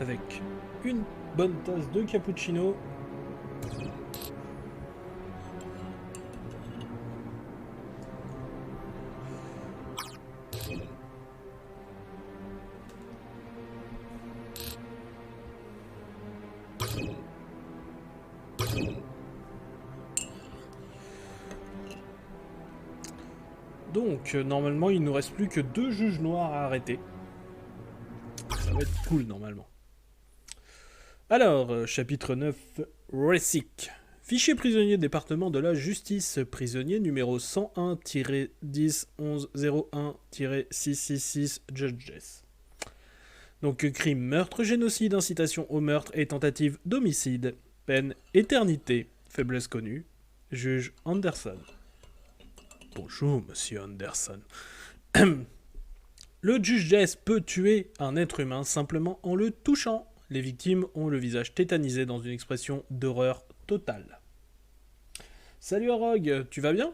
avec une bonne tasse de cappuccino. Donc, normalement, il ne nous reste plus que 2 juges noirs à arrêter. Ça va être cool, normalement. Alors, chapitre 9, Resic. Fichier prisonnier département de la justice, prisonnier numéro 101-10-11-01-666, Judges. Donc, crime, meurtre, génocide, incitation au meurtre et tentative d'homicide. Peine, éternité, faiblesse connue. Juge Anderson. Bonjour, monsieur Anderson. Le juge Jess peut tuer un être humain simplement en le touchant. Les victimes ont le visage tétanisé dans une expression d'horreur totale. Salut Rogue, tu vas bien?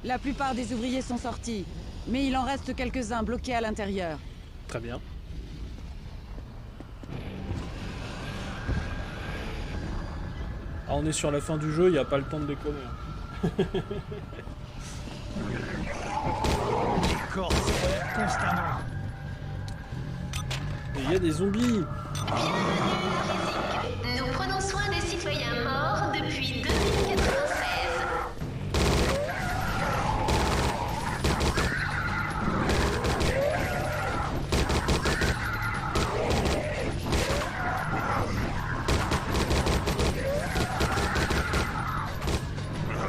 La plupart des ouvriers sont sortis, mais il en reste quelques-uns bloqués à l'intérieur. Très bien. Ah, on est sur la fin du jeu, il n'y a pas le temps de déconner. Les corps se relèvent constamment. Et il y a des zombies. Nous prenons soin des citoyens morts depuis 2096.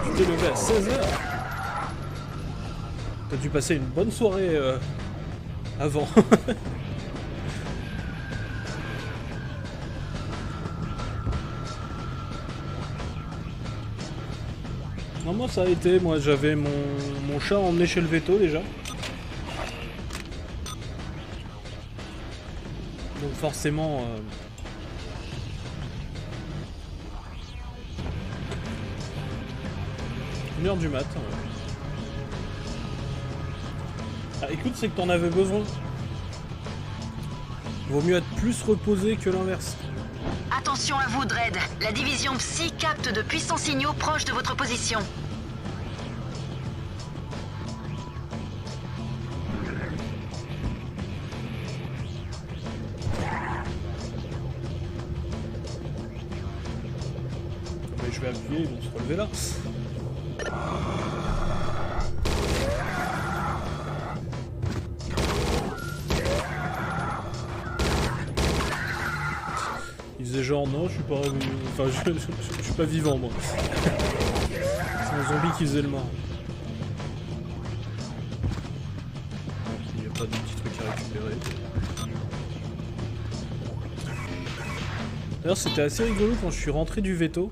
Tu t'es levé à 16h. T'as dû passer une bonne soirée avant. Non, moi ça a été, moi j'avais mon chat emmené chez le veto déjà. Donc forcément... 1h du mat. Ouais. Ah, écoute, c'est que t'en avais besoin. Vaut mieux être plus reposé que l'inverse. Attention à vous, Dredd. La division Psy capte de puissants signaux proches de votre position. Mais je vais appuyer, ils vont se relever là. Il faisait genre non, je suis pas... Enfin, je suis pas vivant moi. C'est un zombie qui faisait le mort. Il n'y a pas de petits trucs à récupérer. D'ailleurs, c'était assez rigolo quand je suis rentré du veto.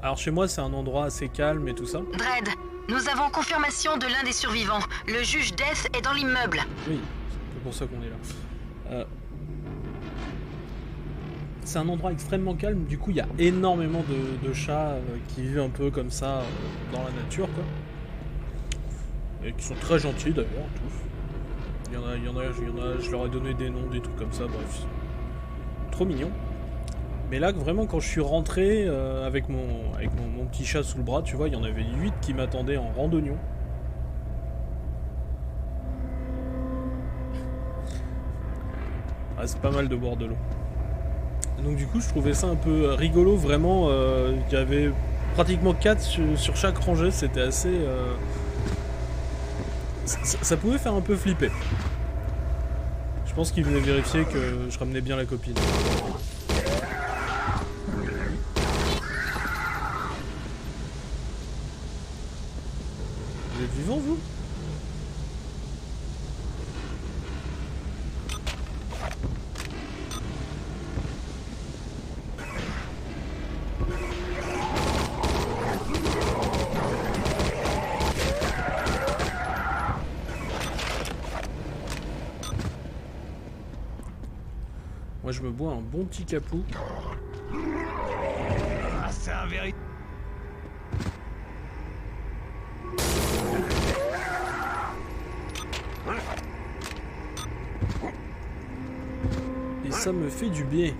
Alors chez moi, c'est un endroit assez calme et tout ça. Dredd, nous avons confirmation de l'un des survivants. Le juge Death est dans l'immeuble. Oui, c'est un peu pour ça qu'on est là. C'est un endroit extrêmement calme, du coup il y a énormément de chats qui vivent un peu comme ça dans la nature, quoi. Et qui sont très gentils d'ailleurs, tous. Il y en a, je leur ai donné des noms, des trucs comme ça, bref. Trop mignon. Mais là, vraiment, quand je suis rentré avec mon petit chat sous le bras, tu vois, il y en avait 8 qui m'attendaient en randonnion. Ah, c'est pas mal de boire de l'eau. Donc du coup je trouvais ça un peu rigolo, vraiment, il y avait pratiquement 4 sur chaque rangée, c'était assez... Ça pouvait faire un peu flipper. Je pense qu'il venait vérifier que je ramenais bien la copine. Vous êtes vivant vous ? Moi je me bois un bon petit capou. Ah, c'est un véritable... ça me fait du bien.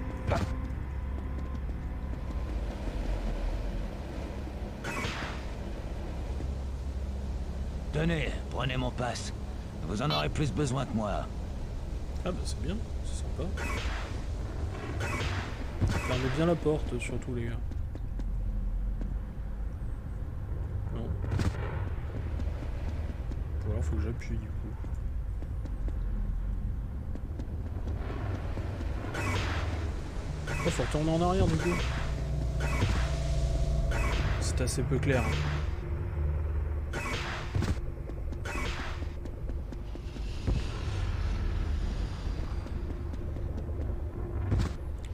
Tenez, prenez mon passe. Vous en aurez plus besoin que moi. Ah bah c'est bien, c'est sympa. Fermez bien la porte, surtout les gars. Non. Ou alors faut que j'appuie du coup. Oh, faut retourner en arrière du coup. C'est assez peu clair.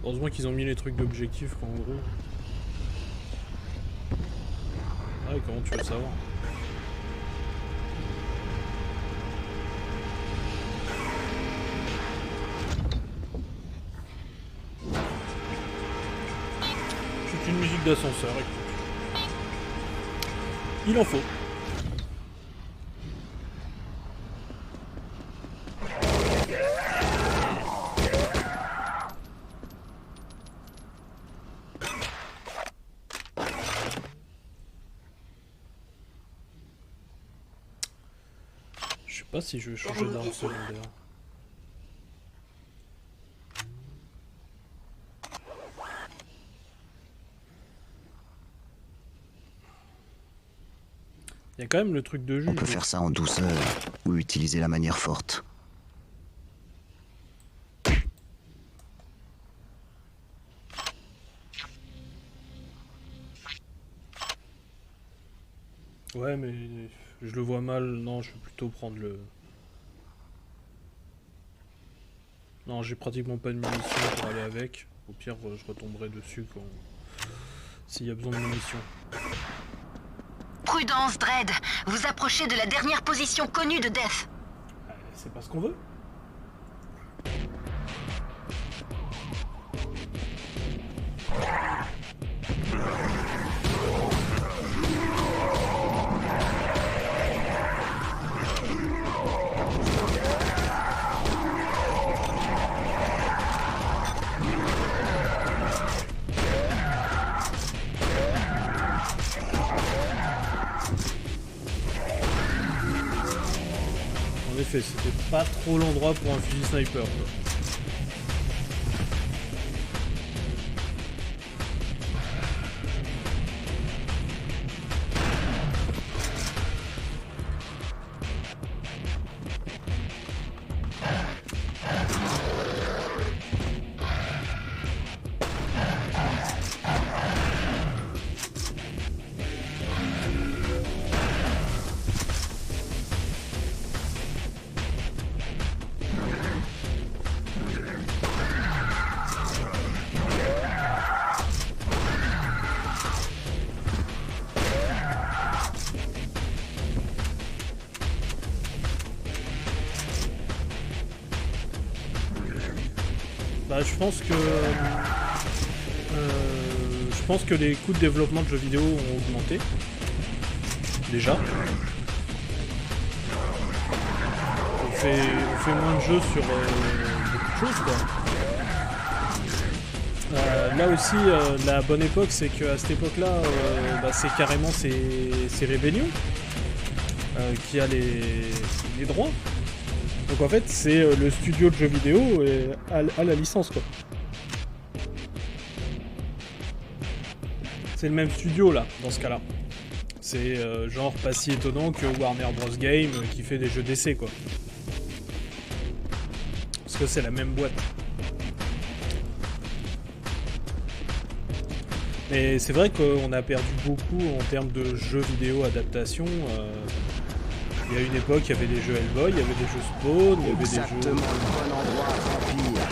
Heureusement qu'ils ont mis les trucs d'objectif quoi, en gros. Ah, comment tu veux le savoir? C'est une musique d'ascenseur, écoute. Il en faut. Je sais pas si je vais changer d'arme secondaire. Il y a quand même le truc de juge. On peut faire ça en douceur ou utiliser la manière forte. Ouais, mais je le vois mal. Non, je vais plutôt prendre le... Non, j'ai pratiquement pas de munitions pour aller avec. Au pire, je retomberai dessus quand... s'il y a besoin de munitions. Prudence, Dredd. Vous approchez de la dernière position connue de Death. C'est pas ce qu'on veut. En effet, c'était pas trop l'endroit pour un fusil sniper, quoi. Bah, je pense que les coûts de développement de jeux vidéo ont augmenté. Déjà. On fait moins de jeux sur beaucoup de choses, quoi. Là aussi, la bonne époque, c'est qu'à cette époque-là, c'est carrément c'est Rebellion qui a les droits. Donc en fait, c'est le studio de jeux vidéo et à la licence, quoi. C'est le même studio, là, dans ce cas-là. C'est genre pas si étonnant que Warner Bros. Game qui fait des jeux d'essai, quoi. Parce que c'est la même boîte. Mais c'est vrai qu'on a perdu beaucoup en termes de jeux vidéo adaptation. Il y a une époque, il y avait des jeux Hellboy, il y avait des jeux Spawn, il y avait des jeux... Exactement le bon endroit, Vampire.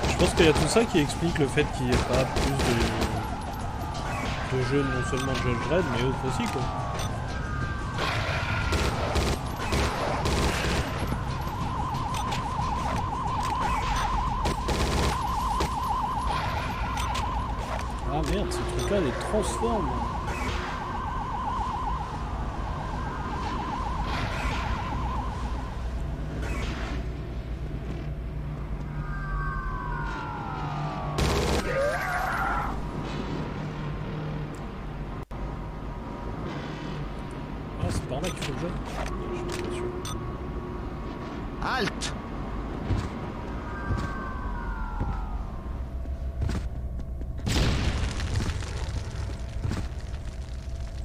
Je pense qu'il y a tout ça qui explique le fait qu'il n'y ait pas plus de jeux, non seulement de Judge Dredd, mais autres aussi, quoi. transforme. Ah, c'est par là qu'il faut que j'aille. Je suis pas sûr. Halte!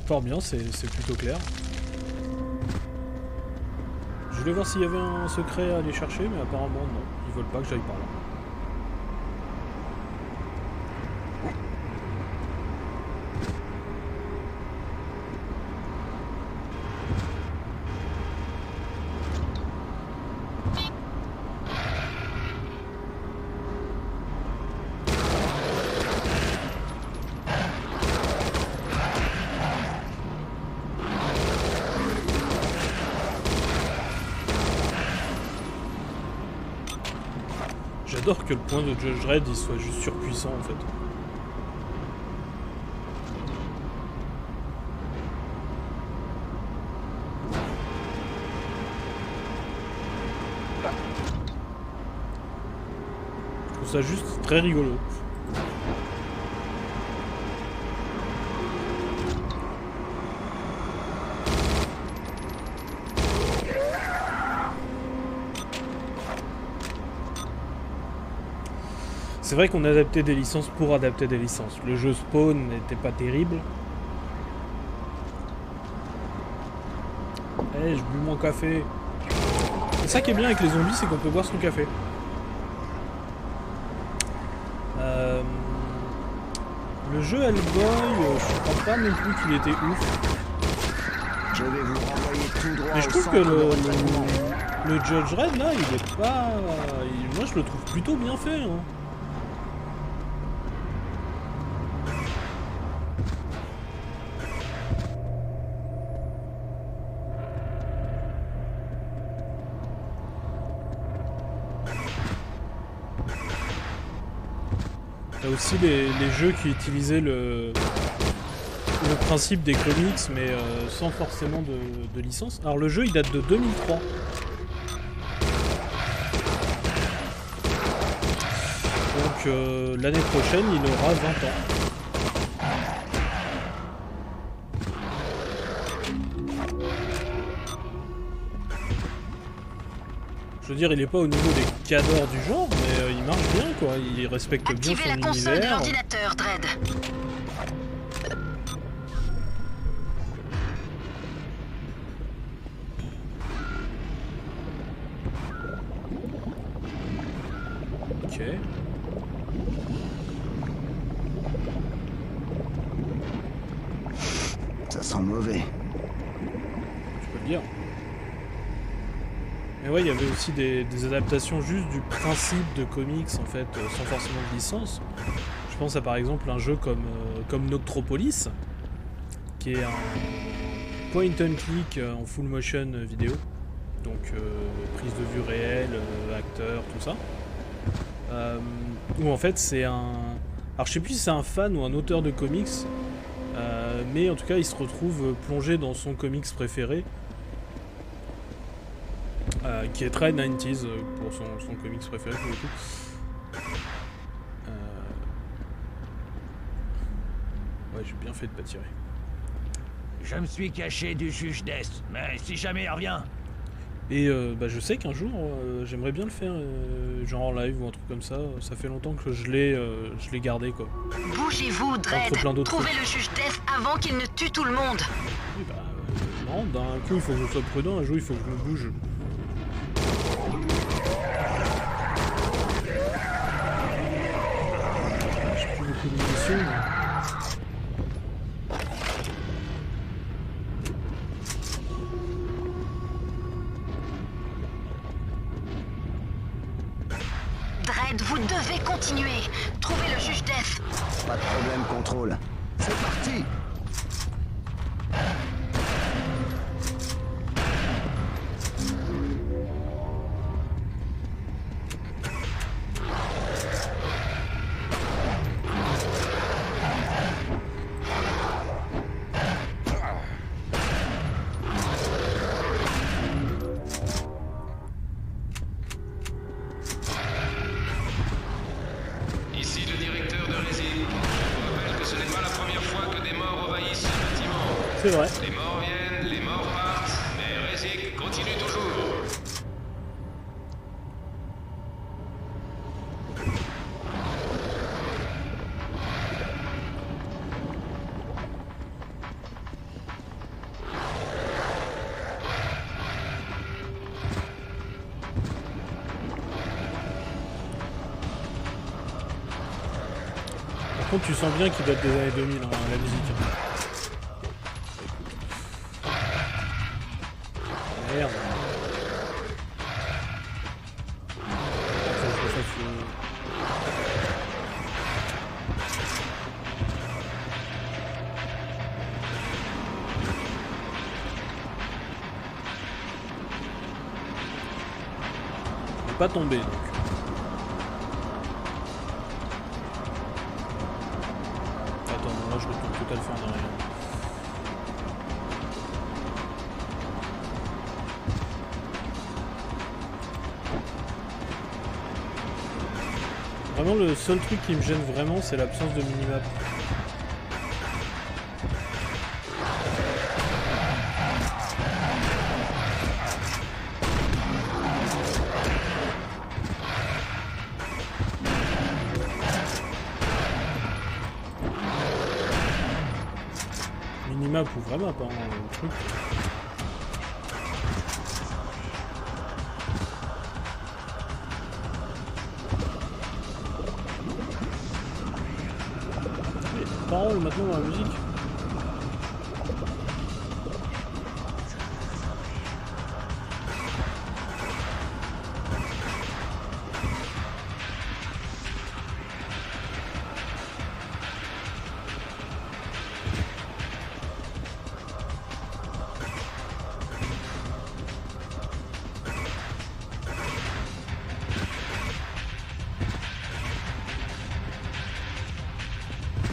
Fort bien, c'est plutôt clair. Je voulais voir s'il y avait un secret à aller chercher, mais apparemment non. Ils veulent pas que j'aille par là. J'adore que le point de Judge Dredd il soit juste surpuissant en fait. Je trouve ça juste très rigolo. C'est vrai qu'on adaptait des licences pour adapter des licences. Le jeu Spawn n'était pas terrible. Eh, je bu mon café. C'est ça qui est bien avec les zombies, c'est qu'on peut boire son café. Le jeu Hellboy, je crois pas non plus qu'il était ouf. Je vais vous renvoyer tout droit. Mais je au trouve centre que de retraitement. le Judge Dredd là, il est pas... Moi je le trouve plutôt bien fait. Hein. Il y a aussi les jeux qui utilisaient le principe des comics, mais sans forcément de licence. Alors le jeu, il date de 2003. Donc l'année prochaine, il aura 20 ans. Je veux dire, il est pas au niveau des cadors du genre, mais il marche bien, quoi. Il respecte bien Activez son la console de univers. l'ordinateur, Dredd. Ok. Ça sent mauvais. Tu peux le dire. Mais ouais, il y avait aussi des adaptations juste du principe de comics, en fait, sans forcément de licence. Je pense à par exemple un jeu comme Noctropolis, qui est un point and click en full motion vidéo. Donc prise de vue réelle, acteur, tout ça. Où en fait c'est un... Alors je sais plus si c'est un fan ou un auteur de comics, mais en tout cas il se retrouve plongé dans son comics préféré. Qui est très 90s pour son comics préféré pour le coup. Ouais, j'ai bien fait de pas tirer. Je me suis caché du juge d'Est, mais si jamais il revient, Et bah, je sais qu'un jour, j'aimerais bien le faire, genre en live ou un truc comme ça. Ça fait longtemps que je l'ai gardé, quoi. Bougez-vous, Dredd. Entre plein d'autres Trouvez trucs. le juge Death avant qu'il ne tue tout le monde. Et bah, non, d'un coup, il faut que je sois prudent, un jour, il faut que je me bouge. J'ai plus beaucoup de munitions, mais... Dredd, vous devez continuer. Trouvez le juge Death. Pas de problème, contrôle. C'est parti! vrai. Les morts viennent, les morts partent, mais Rezik continue toujours. Par contre, tu sens bien qu'il date des années 2000, hein, la musique. Merde. Faut que je refasse le- Il est pas tombé donc. Attends, là je retourne tout à fait en arrière. Vraiment le seul truc qui me gêne vraiment c'est l'absence de minimap. Minimap ou vraiment pas le truc. Paroles maintenant dans la musique.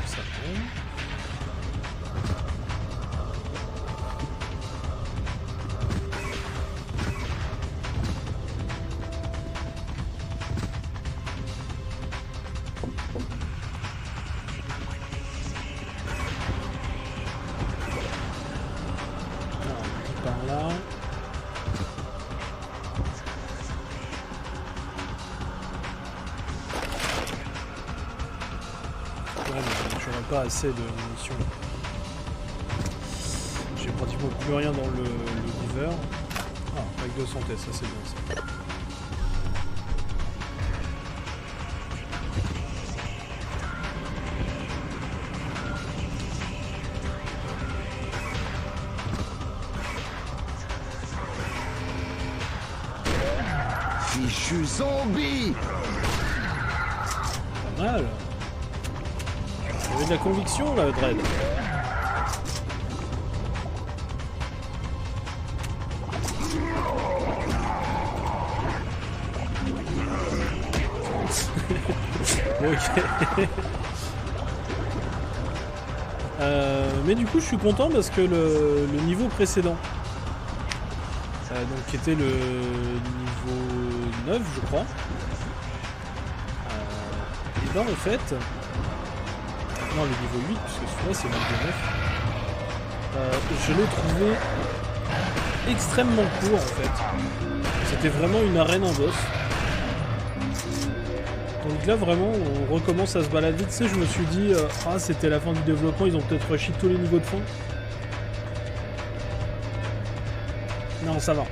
Ça tombe. Par là. Ouais, mais j'aurais pas assez de munitions. J'ai pratiquement plus rien dans le lever. Ah, avec de santé, ça c'est bien ça. Fichu zombie! Pas mal. Il y avait de la conviction là, Dredd. Ok. Mais du coup je suis content parce que le niveau précédent, donc qui était le niveau 9 je crois, et ben en fait, non le niveau 8 puisque celui-là c'est le niveau 9, je l'ai trouvé extrêmement court en fait. C'était vraiment une arène en boss. Donc là vraiment on recommence à se balader, tu sais je me suis dit ah c'était la fin du développement, ils ont peut-être rushé tous les niveaux de fin. Non ça va.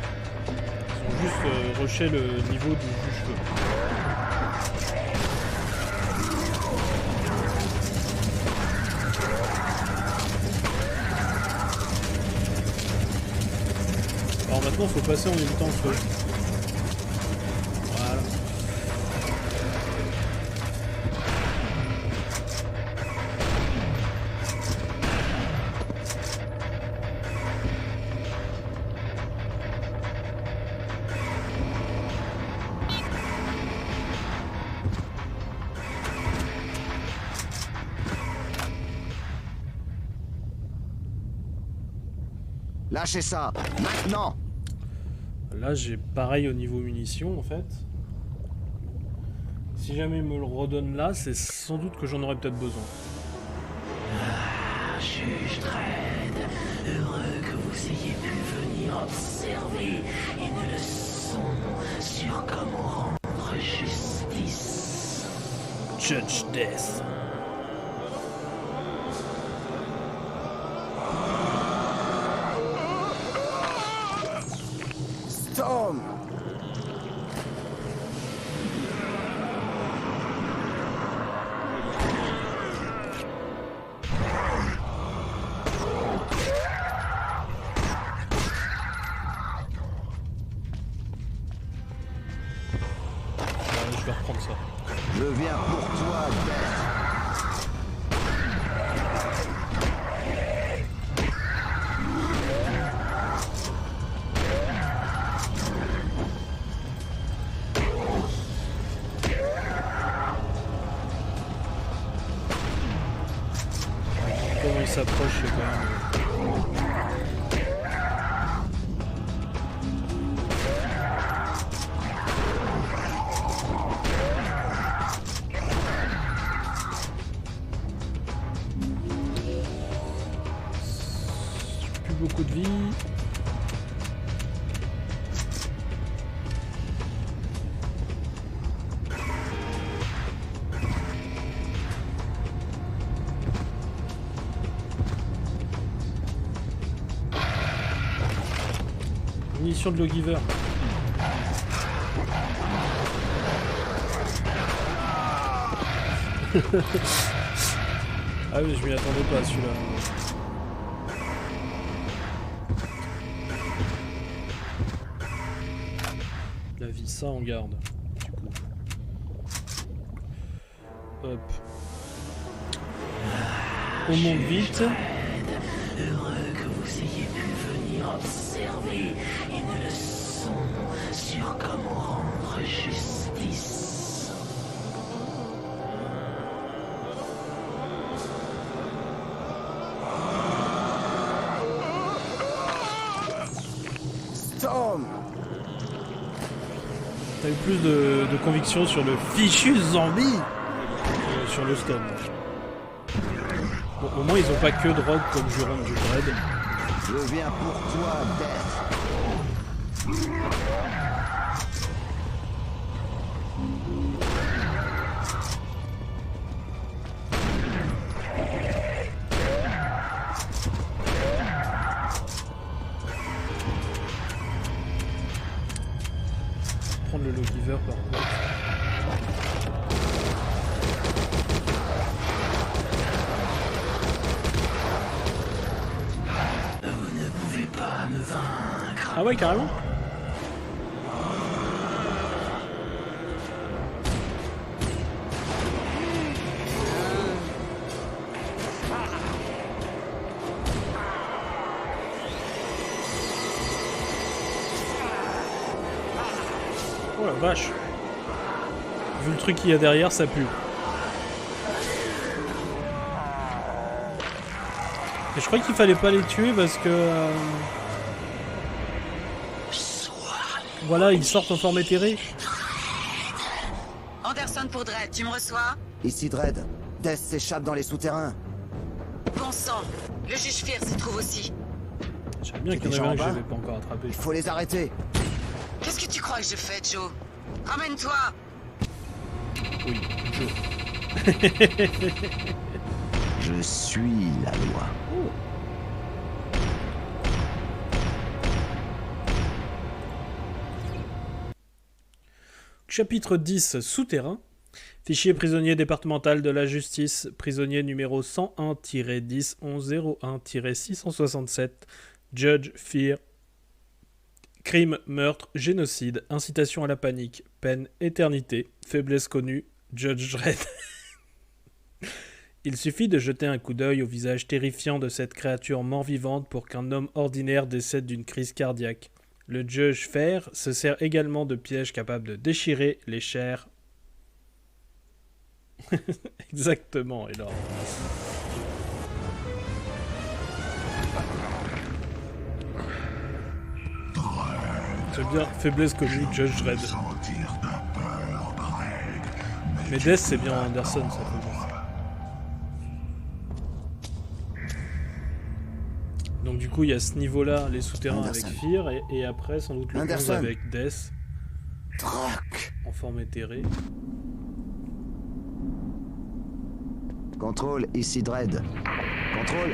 Ils ont juste rushé le niveau du juge-feu. Alors maintenant faut passer en évitant le feu. Voilà. Lâchez ça, maintenant! Là j'ai pareil au niveau munitions en fait. Si jamais il me le redonne là, c'est sans doute que j'en aurais peut-être besoin. Juge Dredd, Heureux que vous ayez pu venir observer une leçon sur comment rendre justice. Judge Death. Storm! Je vais reprendre ça. Je viens pour toi, Death. Comment il s'approche, c'est quand même... Plus beaucoup de vie. Munition de Lawgiver. Ah oui, je m'y attendais pas celui-là. La vie, ça en garde. Du coup. Hop. On monte vite. Heureux que vous ayez pu venir observer une leçon sur comment rendre justice. Storm! T'as eu plus de conviction sur le fichu zombie que sur le Storm. Bon, au moins ils ont pas que drogue comme Jurand du Dread. Je viens pour toi, Death. Prendre le Lawgiver par contre. Vous ne pouvez pas me vaincre. Ah ouais, carrément. Oh la vache. Vu le truc qu'il y a derrière, ça pue. Et je crois qu'il fallait pas les tuer parce que... Voilà, ils sortent en forme éthérée. Anderson pour Dredd, tu me reçois? Ici Dredd. Death s'échappe dans les souterrains. Bon sang, le juge Fear s'y trouve aussi. Je savais bien qu'il y en avait un que j'avais pas encore attrapé. Il faut les arrêter. Qu'est-ce que tu crois que je fais, Joe? Ramène-toi! Oui, Joe. Je suis la loi. Chapitre 10, Souterrain. Fichier prisonnier départemental de la justice. Prisonnier numéro 101-10-1101-667. Judge Fear. Crime, meurtre, génocide, incitation à la panique, peine, éternité, faiblesse connue, Judge Dredd. Il suffit de jeter un coup d'œil au visage terrifiant de cette créature mort-vivante pour qu'un homme ordinaire décède d'une crise cardiaque. Le Judge Fear se sert également de pièges capables de déchirer les chairs. Exactement, et là... J'aime bien faiblesse connue, Judge Dredd. Mais Death, c'est bien Anderson, ça fait bien. Donc du coup, il y a ce niveau-là, les souterrains Anderson. avec Fear, et après, sans doute le 11 Anderson. avec Death, Troc. en forme éthérée. Contrôle, ici Dredd. Contrôle.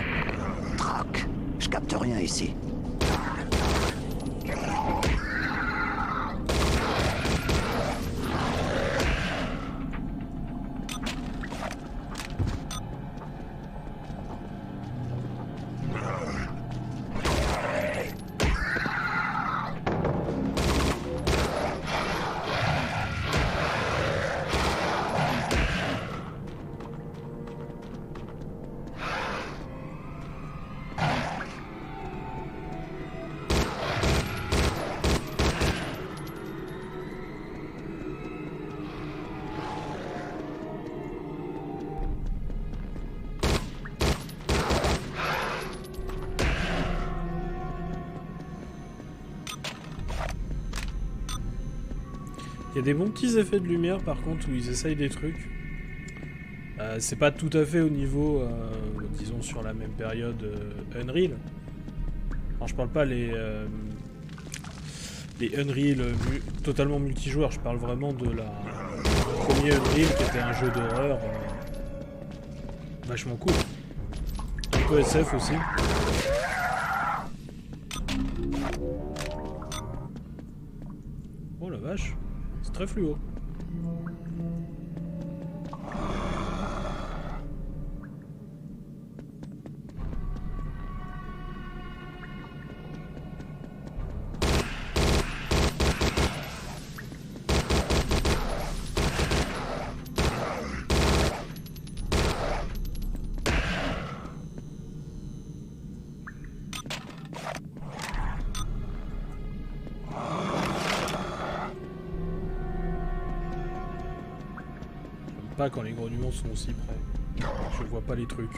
Troc. Je capte rien ici. Il y a des bons petits effets de lumière par contre où ils essayent des trucs. C'est pas tout à fait au niveau, disons sur la même période Unreal. Alors je parle pas les Unreal totalement multijoueurs, je parle vraiment de la premier Unreal qui était un jeu d'horreur vachement cool. Un peu SF aussi. Oh la vache. C'est très fluo. Pas quand les grognements sont aussi près. Je vois pas les trucs.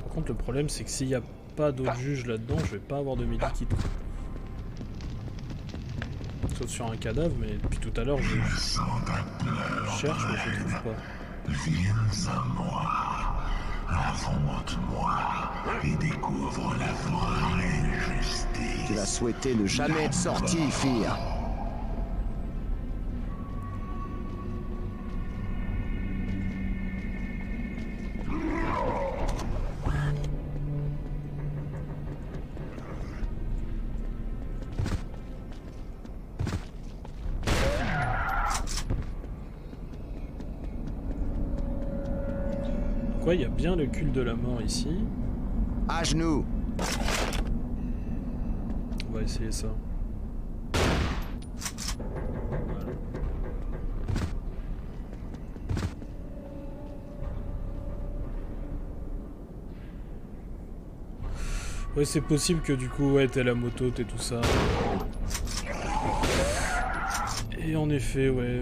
Par contre, le problème, c'est que s'il n'y a pas d'autres juges là-dedans, je vais pas avoir de medikit. Sauf sur un cadavre, mais depuis tout à l'heure, je cherche, mais je trouve pas. Viens à moi, affronte-moi et découvre la vraie justice. Tu as souhaité ne jamais être sorti, Fear. Quoi, il y a bien le culte de la mort ici. À genoux. On va essayer ça. Voilà. Ouais, c'est possible que du coup, ouais, t'es la moto, t'es tout ça. Et en effet, ouais...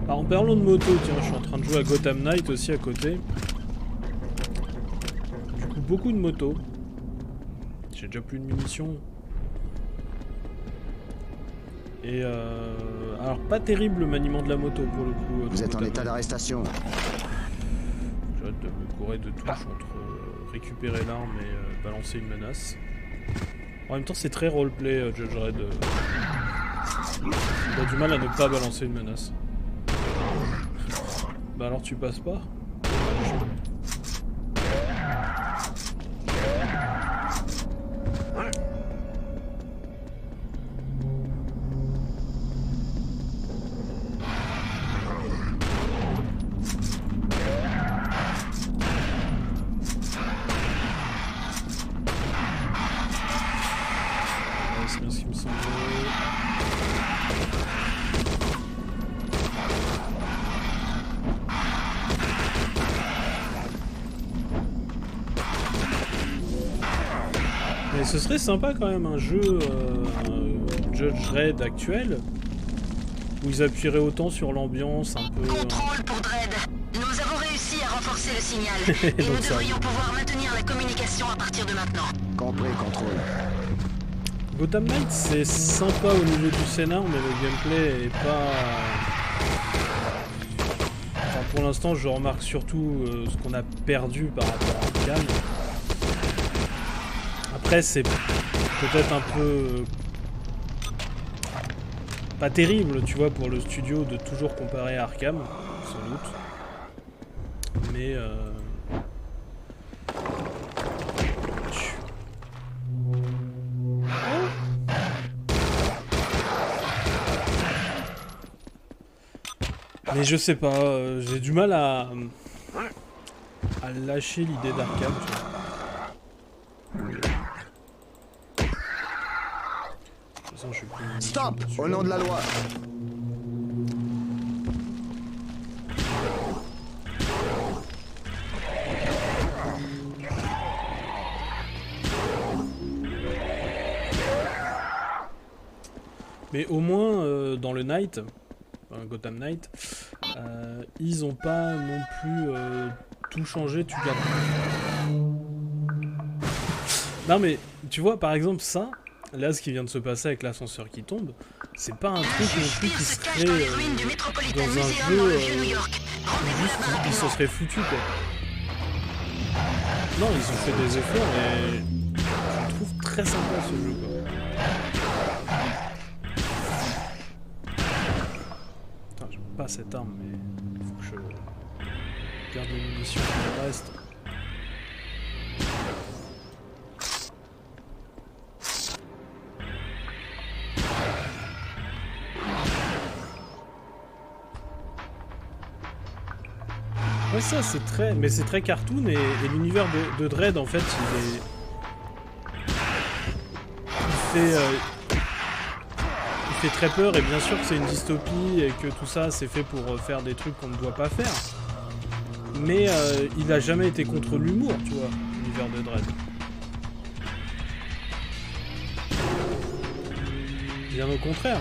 Alors en parlant de moto, tiens, je suis en train de jouer à Gotham Knight aussi à côté. Du coup, beaucoup de motos. J'ai déjà plus de munitions. Et alors pas terrible le maniement de la moto pour le coup. Vous êtes en Gotham état Knight. d'arrestation. J'arrête de me courir de touches entre récupérer l'arme et balancer une menace. En même temps, c'est très roleplay, Judge Dredd. Il a du mal à ne pas balancer une menace. Bah alors tu passes pas? C'est bien ce qui me semblait. ce serait sympa quand même un jeu Judge Dredd actuel où ils appuieraient autant sur l'ambiance un peu. Contrôle pour Dredd. Nous avons réussi à renforcer le signal. Et nous devrions pouvoir maintenir la communication à partir de maintenant. Compris, contrôle. Gotham Knight c'est sympa au niveau du scénar mais le gameplay est pas... Enfin pour l'instant je remarque surtout ce qu'on a perdu par rapport à Arkham. Après c'est peut-être un peu... pas terrible tu vois pour le studio de toujours comparer à Arkham, sans doute. Mais mais je sais pas, j'ai du mal à lâcher l'idée d'Arkham, tu vois. De toute façon, je suis plus... Stop! Au nom de la loi! Mais au moins, dans le Knight, Gotham Knight, ils ont pas non plus tout changé, tu gardes. Non mais, tu vois, par exemple, ça, là, ce qui vient de se passer avec l'ascenseur qui tombe, c'est pas un truc non plus qui serait dans un jeu juste ils s'en seraient foutus, quoi. Non, ils ont fait des efforts et je trouve très sympa ce jeu, quoi. Pas cette arme, mais il faut que je garde les munitions pour le reste. Ouais, ça c'est très... mais c'est très cartoon et l'univers de Dredd en fait il fait très peur et bien sûr que c'est une dystopie et que tout ça c'est fait pour faire des trucs qu'on ne doit pas faire. Mais il a jamais été contre l'humour, tu vois, l'univers de Dredd. Bien au contraire.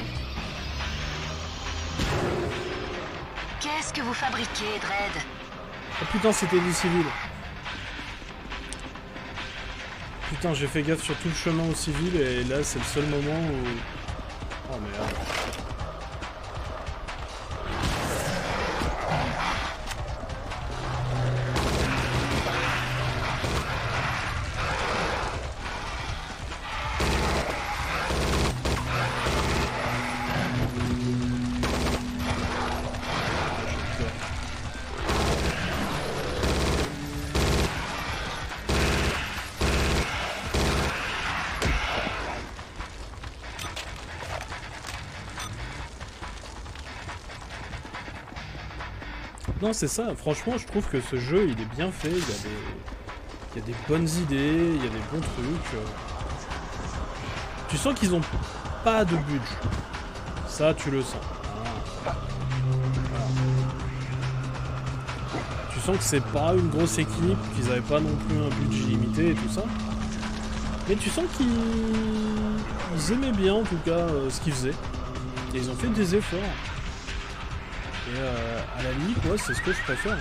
Qu'est-ce que vous fabriquez, Dredd? Oh putain, c'était du civil. Putain, j'ai fait gaffe sur tout le chemin au civil et là c'est le seul moment où... Oh merde. Non, c'est ça, franchement, je trouve que ce jeu, il est bien fait, il y a des bonnes idées, il y a des bons trucs. Tu sens qu'ils ont pas de budget. Ça, tu le sens. Voilà. Tu sens que c'est pas une grosse équipe, qu'ils avaient pas non plus un budget limité et tout ça. Mais tu sens qu'ils aimaient bien, en tout cas, ce qu'ils faisaient. Et ils ont fait des efforts. Et à la limite, ouais, c'est ce que je préfère.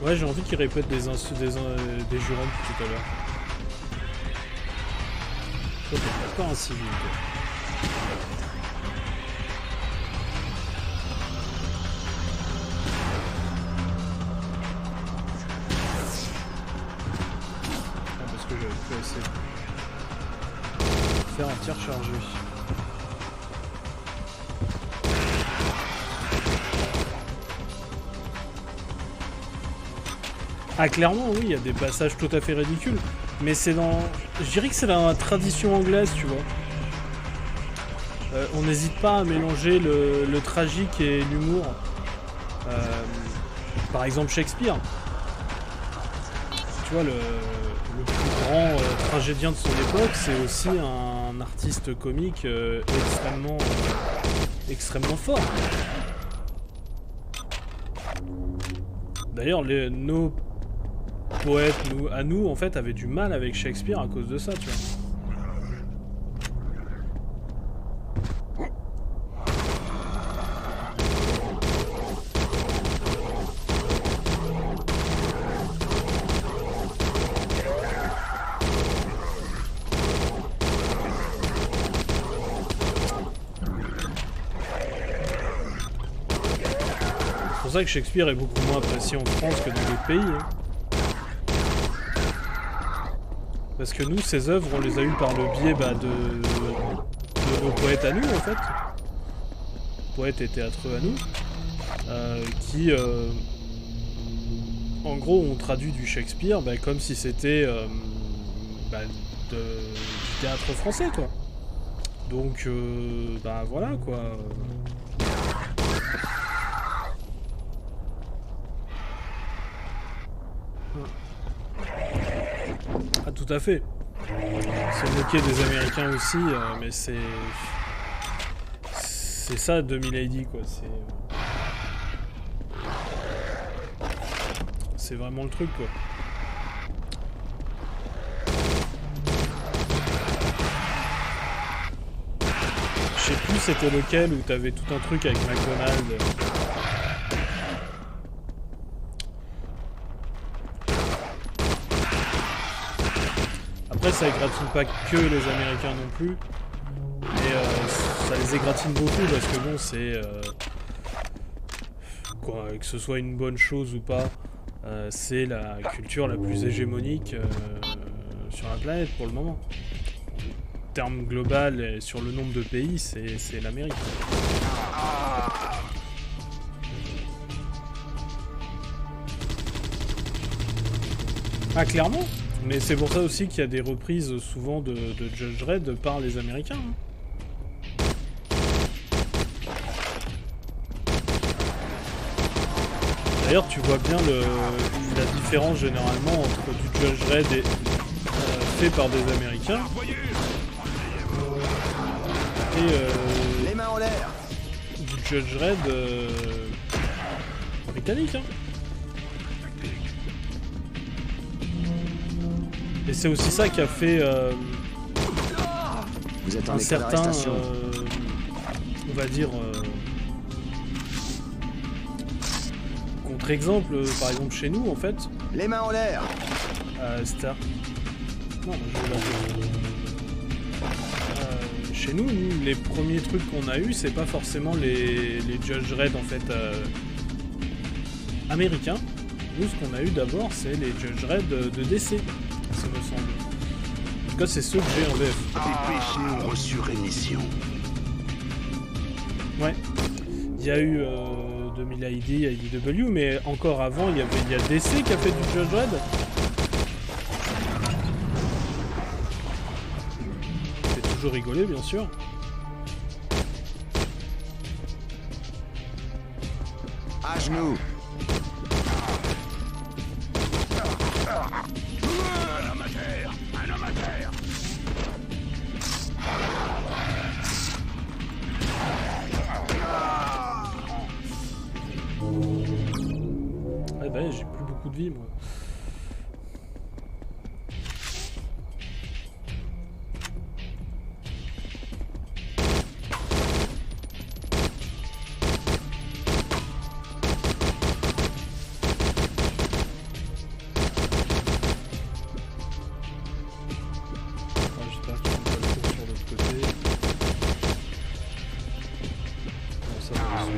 Ouais, j'ai envie qu'ils répètent des jurons depuis tout à l'heure. Toi, t'es pas un civil, toi. Ah, parce que j'avais plus assez. Faire un tir chargé. Ah, clairement, oui, il y a des passages tout à fait ridicules. Mais c'est dans... Je dirais que c'est dans la tradition anglaise, tu vois. On n'hésite pas à mélanger le tragique et l'humour. Par exemple Shakespeare. Tu vois, le plus grand tragédien de son époque, c'est aussi un artiste comique extrêmement fort. D'ailleurs, nos poètes, nous, en fait, avaient du mal avec Shakespeare à cause de ça, tu vois. C'est pour ça que Shakespeare est beaucoup moins apprécié en France que dans d'autres pays. Hein. Parce que nous, ces œuvres, on les a eues par le biais de nos poètes à nous, en fait. Poètes et théâtreux à nous. Qui, en gros, ont traduit du Shakespeare comme si c'était du théâtre français, quoi. Donc, voilà, quoi. Ah, tout à fait. Se moquer des Américains aussi, mais c'est ça 2000 AD, quoi. C'est vraiment le truc, quoi. Je sais plus c'était lequel où t'avais tout un truc avec McDonald's. Après, ça égratigne pas que les Américains non plus, mais ça les égratigne beaucoup parce que bon, c'est que ce soit une bonne chose ou pas, c'est la culture la plus hégémonique sur la planète pour le moment. En termes global et sur le nombre de pays, c'est l'Amérique. Ah, clairement. Mais c'est pour ça aussi qu'il y a des reprises souvent de Judge Dredd par les Américains. Hein. D'ailleurs, tu vois bien la différence généralement entre du Judge Dredd fait par des Américains et les mains en l'air. Du Judge Dredd britannique. Hein. Et c'est aussi ça qui a fait Vous êtes en un certain, on va dire, contre-exemple, par exemple chez nous, en fait. Les mains en l'air. Star. Non, chez nous, les premiers trucs qu'on a eu, c'est pas forcément les Judge Dredd, en fait, américains. Nous, ce qu'on a eu d'abord, c'est les Judge Dredd de DC. Ça me semble. En tout cas, c'est ceux que j'ai en VF. Dépêchez ont reçu rémission. Ouais. Il y a eu 2000 ID, IDW, mais encore avant, il y a DC qui a fait du Judge Dredd. C'est toujours rigolé, bien sûr. À genoux. Ah bah j'ai plus beaucoup de vie moi. J'espère qu'ils font pas le tour sur l'autre côté. Bon, ça va se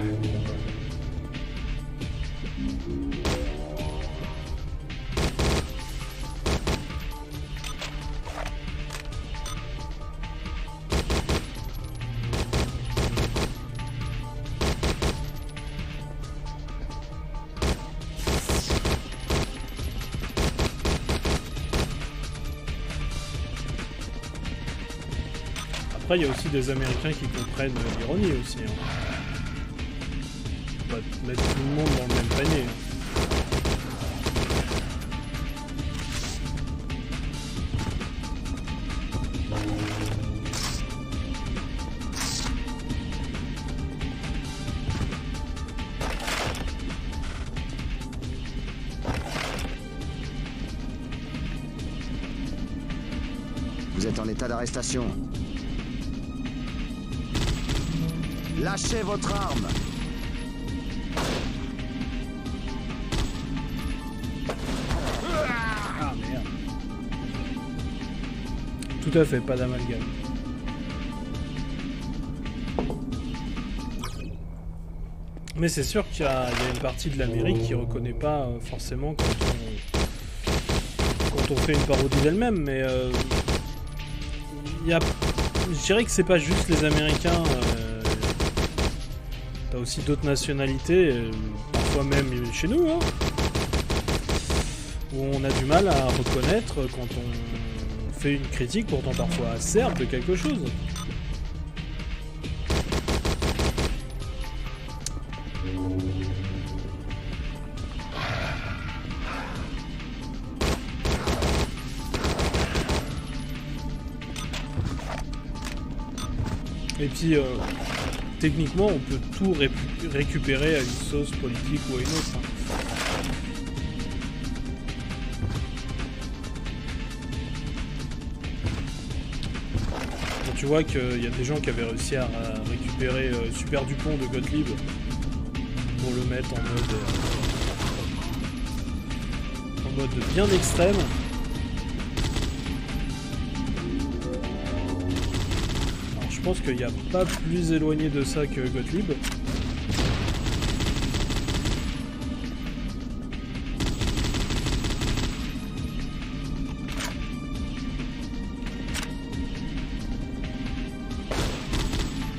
Après, il y a aussi des Américains qui comprennent l'ironie aussi. Hein. Faut pas mettre tout le monde dans le même panier. Hein. Vous êtes en état d'arrestation. Lâchez votre arme. Ah merde. Tout à fait, pas d'amalgame. Mais c'est sûr qu'il y a une partie de l'Amérique qui reconnaît pas forcément quand on fait une parodie d'elle-même, mais je dirais que c'est pas juste les Américains, t'as aussi d'autres nationalités, parfois même chez nous, hein, où on a du mal à reconnaître quand on fait une critique pourtant parfois acerbe de quelque chose. Et puis, techniquement, on peut tout récupérer à une sauce politique ou à une autre. Quand tu vois qu'il y a des gens qui avaient réussi à récupérer Super Dupont de Gottlieb pour le mettre en mode bien extrême. Je pense qu'il n'y a pas plus éloigné de ça que Gottlieb.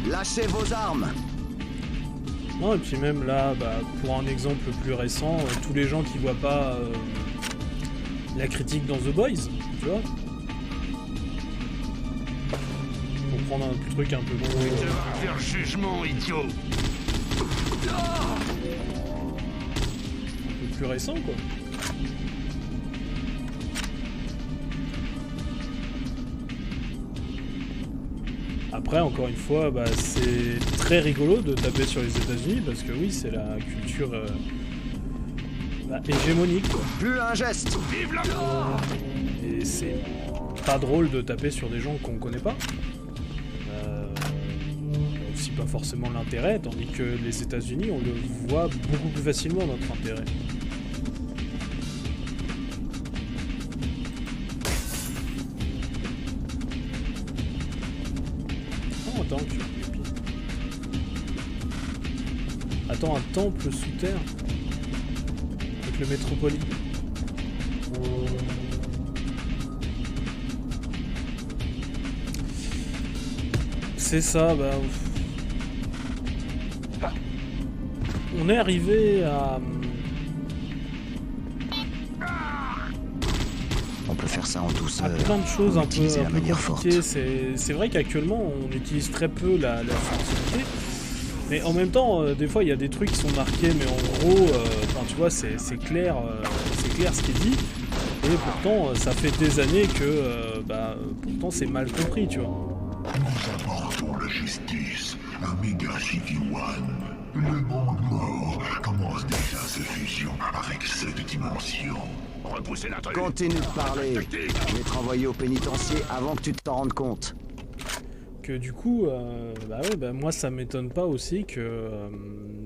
Lâchez vos armes. Non, et puis même là, pour un exemple plus récent, tous les gens qui voient pas la critique dans The Boys, tu vois. Prendre un truc un peu plus... faire jugement, idiot. Un peu plus récent, quoi. Après, encore une fois, c'est très rigolo de taper sur les États-Unis parce que oui, c'est la culture hégémonique, quoi. Plus un geste. Vive la mort. Et c'est pas drôle de taper sur des gens qu'on connaît pas. Aussi pas forcément l'intérêt, tandis que les États-Unis, on le voit beaucoup plus facilement notre intérêt. Oh, attends, attends, un temple sous terre avec le Métropolis. C'est ça, on est arrivé à... On peut faire ça en douceur. Plein de choses un peu compliquées. forte. C'est vrai qu'actuellement, on utilise très peu la furtivité. Mais en même temps, des fois, il y a des trucs qui sont marqués, mais en gros, tu vois, c'est clair ce qui est dit. Et pourtant, ça fait des années que, pourtant, c'est mal compris, tu vois. Nous apportons la justice à Mega City One. Le monde mort commence déjà sa fusion avec cette dimension. Repoussez l'intrus. Continue de parler. Je vais te renvoyer au pénitencier avant que tu t'en rendes compte. Que du coup, moi ça m'étonne pas aussi que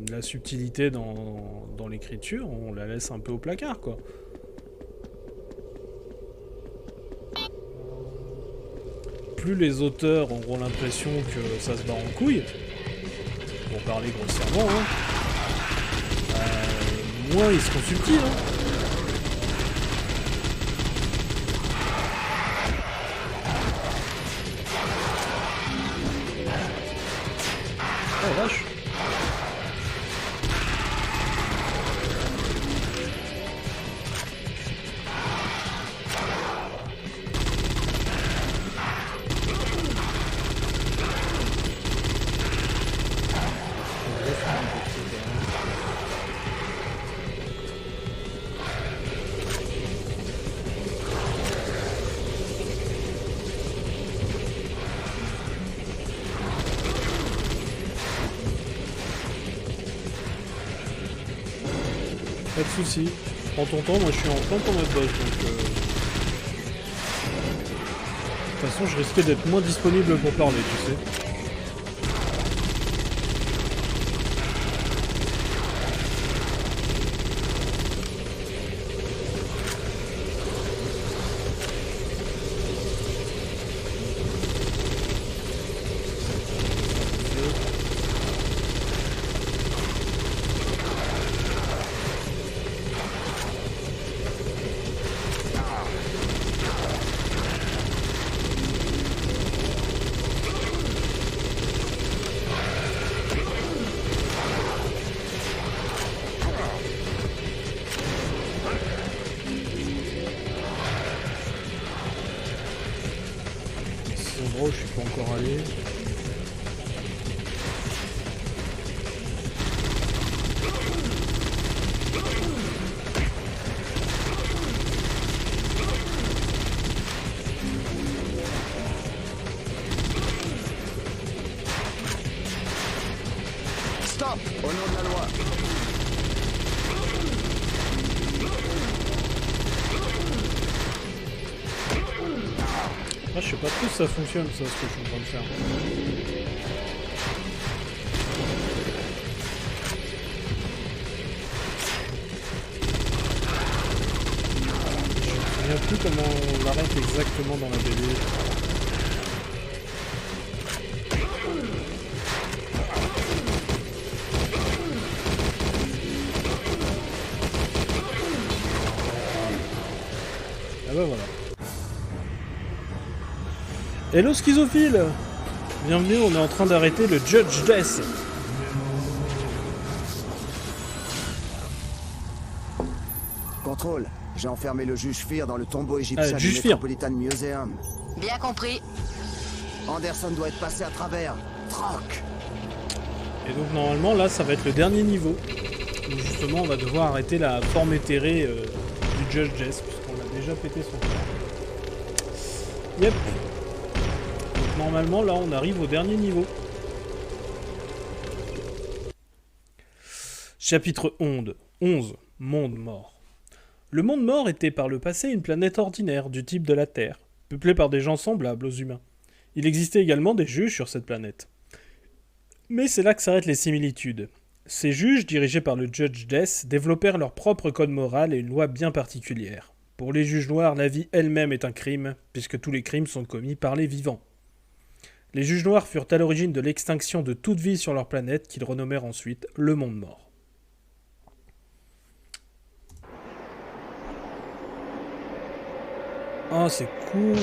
la subtilité dans l'écriture, on la laisse un peu au placard, quoi. Plus les auteurs auront l'impression que ça se bat en couille, pour parler grossièrement, hein, moins ils seront subtils, hein. Oh vache. Pas de soucis, prends ton temps, moi je suis en plein temps mode boss donc toute façon, je risquais d'être moins disponible pour parler, tu sais. Je suis pas encore allé. Stop, au nom de la loi. Ah, je sais pas trop si ça fonctionne, ça, ce que je suis en train de faire. Je me souviens plus comment on l'arrête exactement dans la BD. Ah bah voilà. Hello schizophile! Bienvenue, on est en train d'arrêter le Judge Death. Contrôle, j'ai enfermé le juge Fear dans le tombeau égyptien du juge Fear. Metropolitan Museum. Bien compris. Anderson doit être passé à travers. Troc. Et donc normalement là ça va être le dernier niveau. Où justement on va devoir arrêter la forme éthérée du Judge Death, puisqu'on a déjà pété son corps. Yep. Donc normalement là on arrive au dernier niveau. Chapitre 11. Monde mort. Le monde mort était par le passé une planète ordinaire du type de la Terre, peuplée par des gens semblables aux humains. Il existait également des juges sur cette planète. Mais c'est là que s'arrêtent les similitudes. Ces juges, dirigés par le Judge Death, développèrent leur propre code moral et une loi bien particulière. Pour les juges noirs, la vie elle-même est un crime, puisque tous les crimes sont commis par les vivants. Les juges noirs furent à l'origine de l'extinction de toute vie sur leur planète, qu'ils renommèrent ensuite le monde mort. Oh, c'est cool!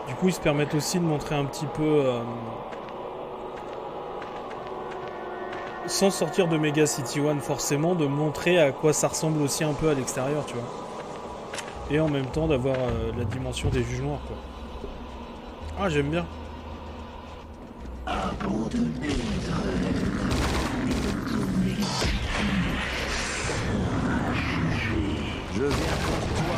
Du coup, ils se permettent aussi de montrer un petit peu... sans sortir de Mega City One forcément, de montrer à quoi ça ressemble aussi un peu à l'extérieur, tu vois. Et en même temps d'avoir la dimension des juges noirs, quoi. Ah, j'aime bien. Je viens contre toi,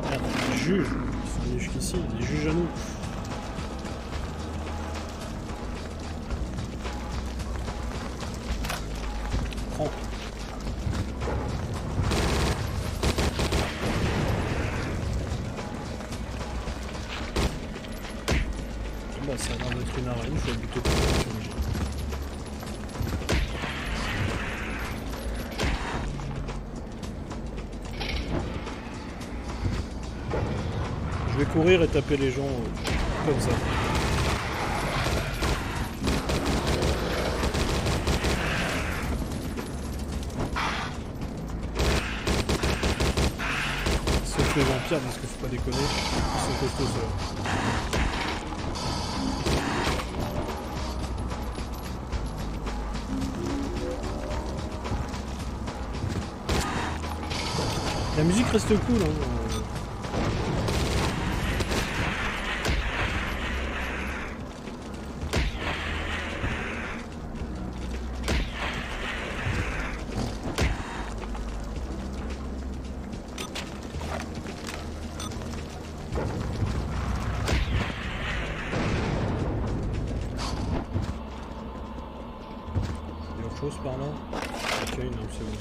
Merde, les juges. Ils sont venus jusqu'ici, les juges à nous. Prends. Bah, ça a l'air d'être une arène, je vais buter tout ça sur le jet. Je vais courir et taper les gens comme ça. Sauf les vampires, parce qu'il faut pas déconner, ils sont costauds ceux-là. La musique reste cool, hein. chose par là? Ok, non, c'est bon.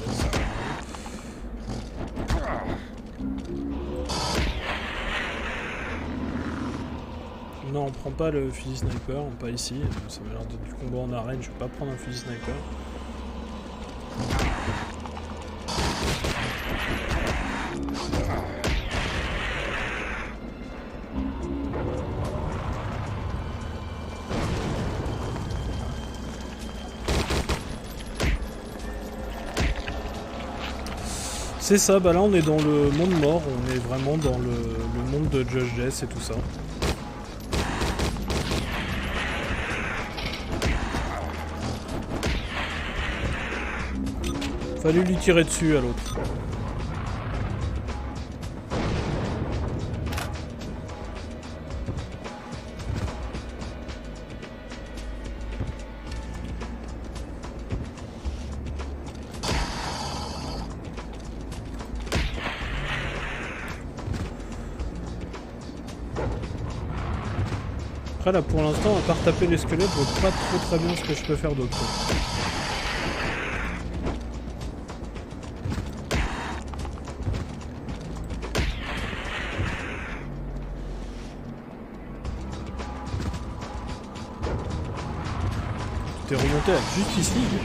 Non, on prend pas le fusil sniper, pas ici. Ça m'a l'air d'être du combat en arène, je vais pas prendre un fusil sniper. C'est ça, bah là on est dans le monde mort, on est vraiment dans le monde de Judge Death et tout ça. Fallait lui tirer dessus à l'autre. Après là pour l'instant, à part taper les squelettes, je vois pas très bien ce que je peux faire d'autre. T'es remonté à Justice League.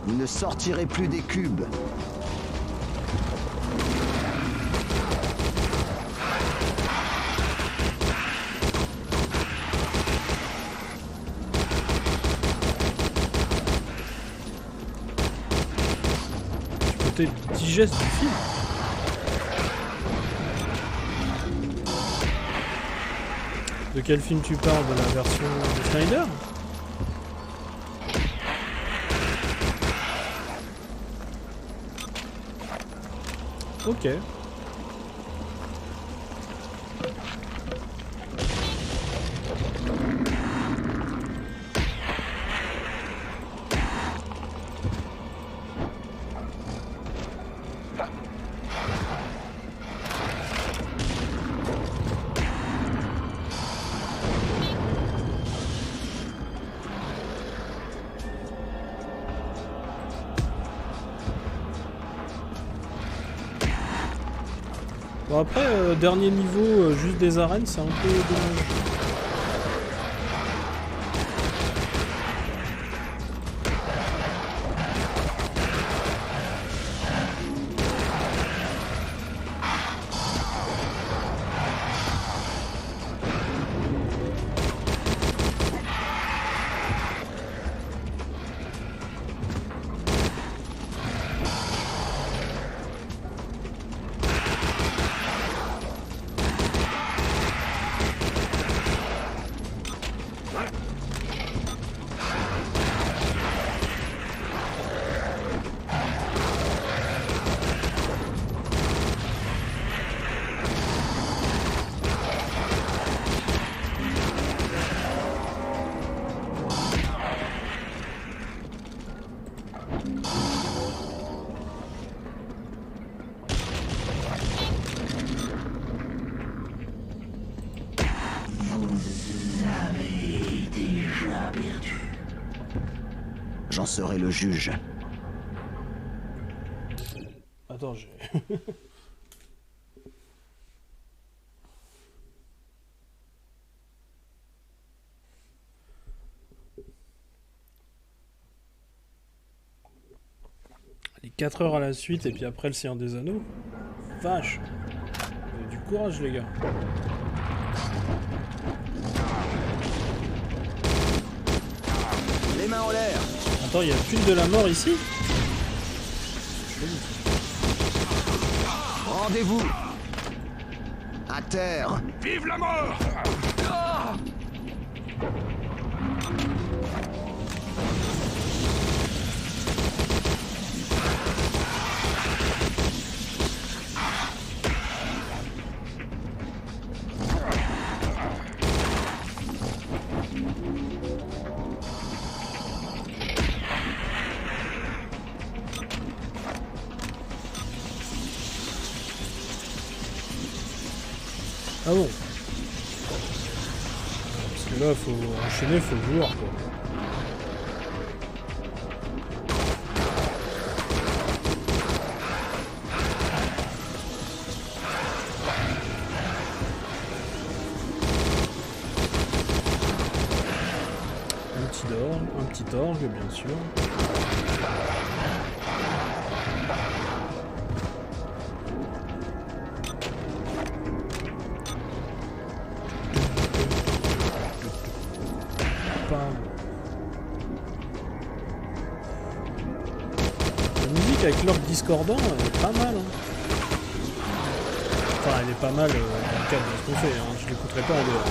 Vous ne sortirez plus des cubes. Côté digeste du film. De quel film tu parles? De la version de Snyder? Ok. Bon après, dernier niveau, juste des arènes, c'est un peu dommage. J'en serai le juge. Attends, j'ai... Les 4 heures à la suite et puis après le Seigneur des Anneaux. Vache. Vous avez du courage les gars. Les mains en l'air. Attends, il y a plus de la mort ici? Rendez-vous. À terre. Vive la mort! Ah bon? que là, faut enchaîner, faut le voir, quoi. Un petit orgue, bien sûr. La musique avec l'orgue discordant, elle est pas mal. Hein. Enfin, elle est pas mal dans le cadre de ce qu'on fait. Hein. Je l'écouterai pas en dehors.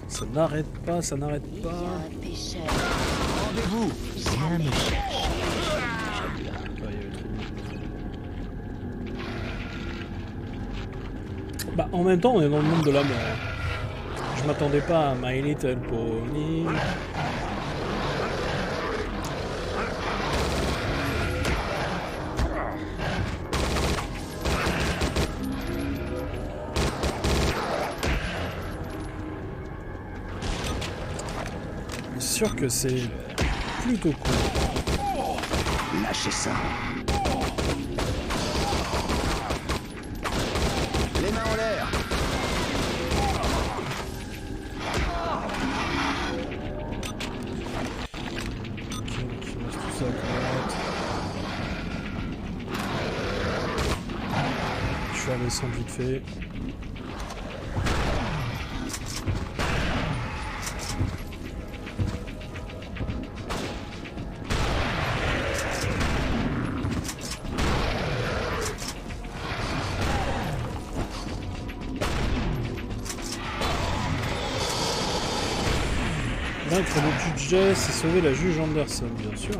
Ça n'arrête pas, ça n'arrête pas. Rendez-vous. Rien ne cherche. Bah, en même temps, on est dans le monde de la mort. Je m'attendais pas à My Little Pony. C'est sûr que c'est plutôt cool. Lâchez ça. Les mains en l'air. Tout ça à droite. Je suis redescend vite fait. Vaincre le juge Jess et sauver la juge Anderson, bien sûr.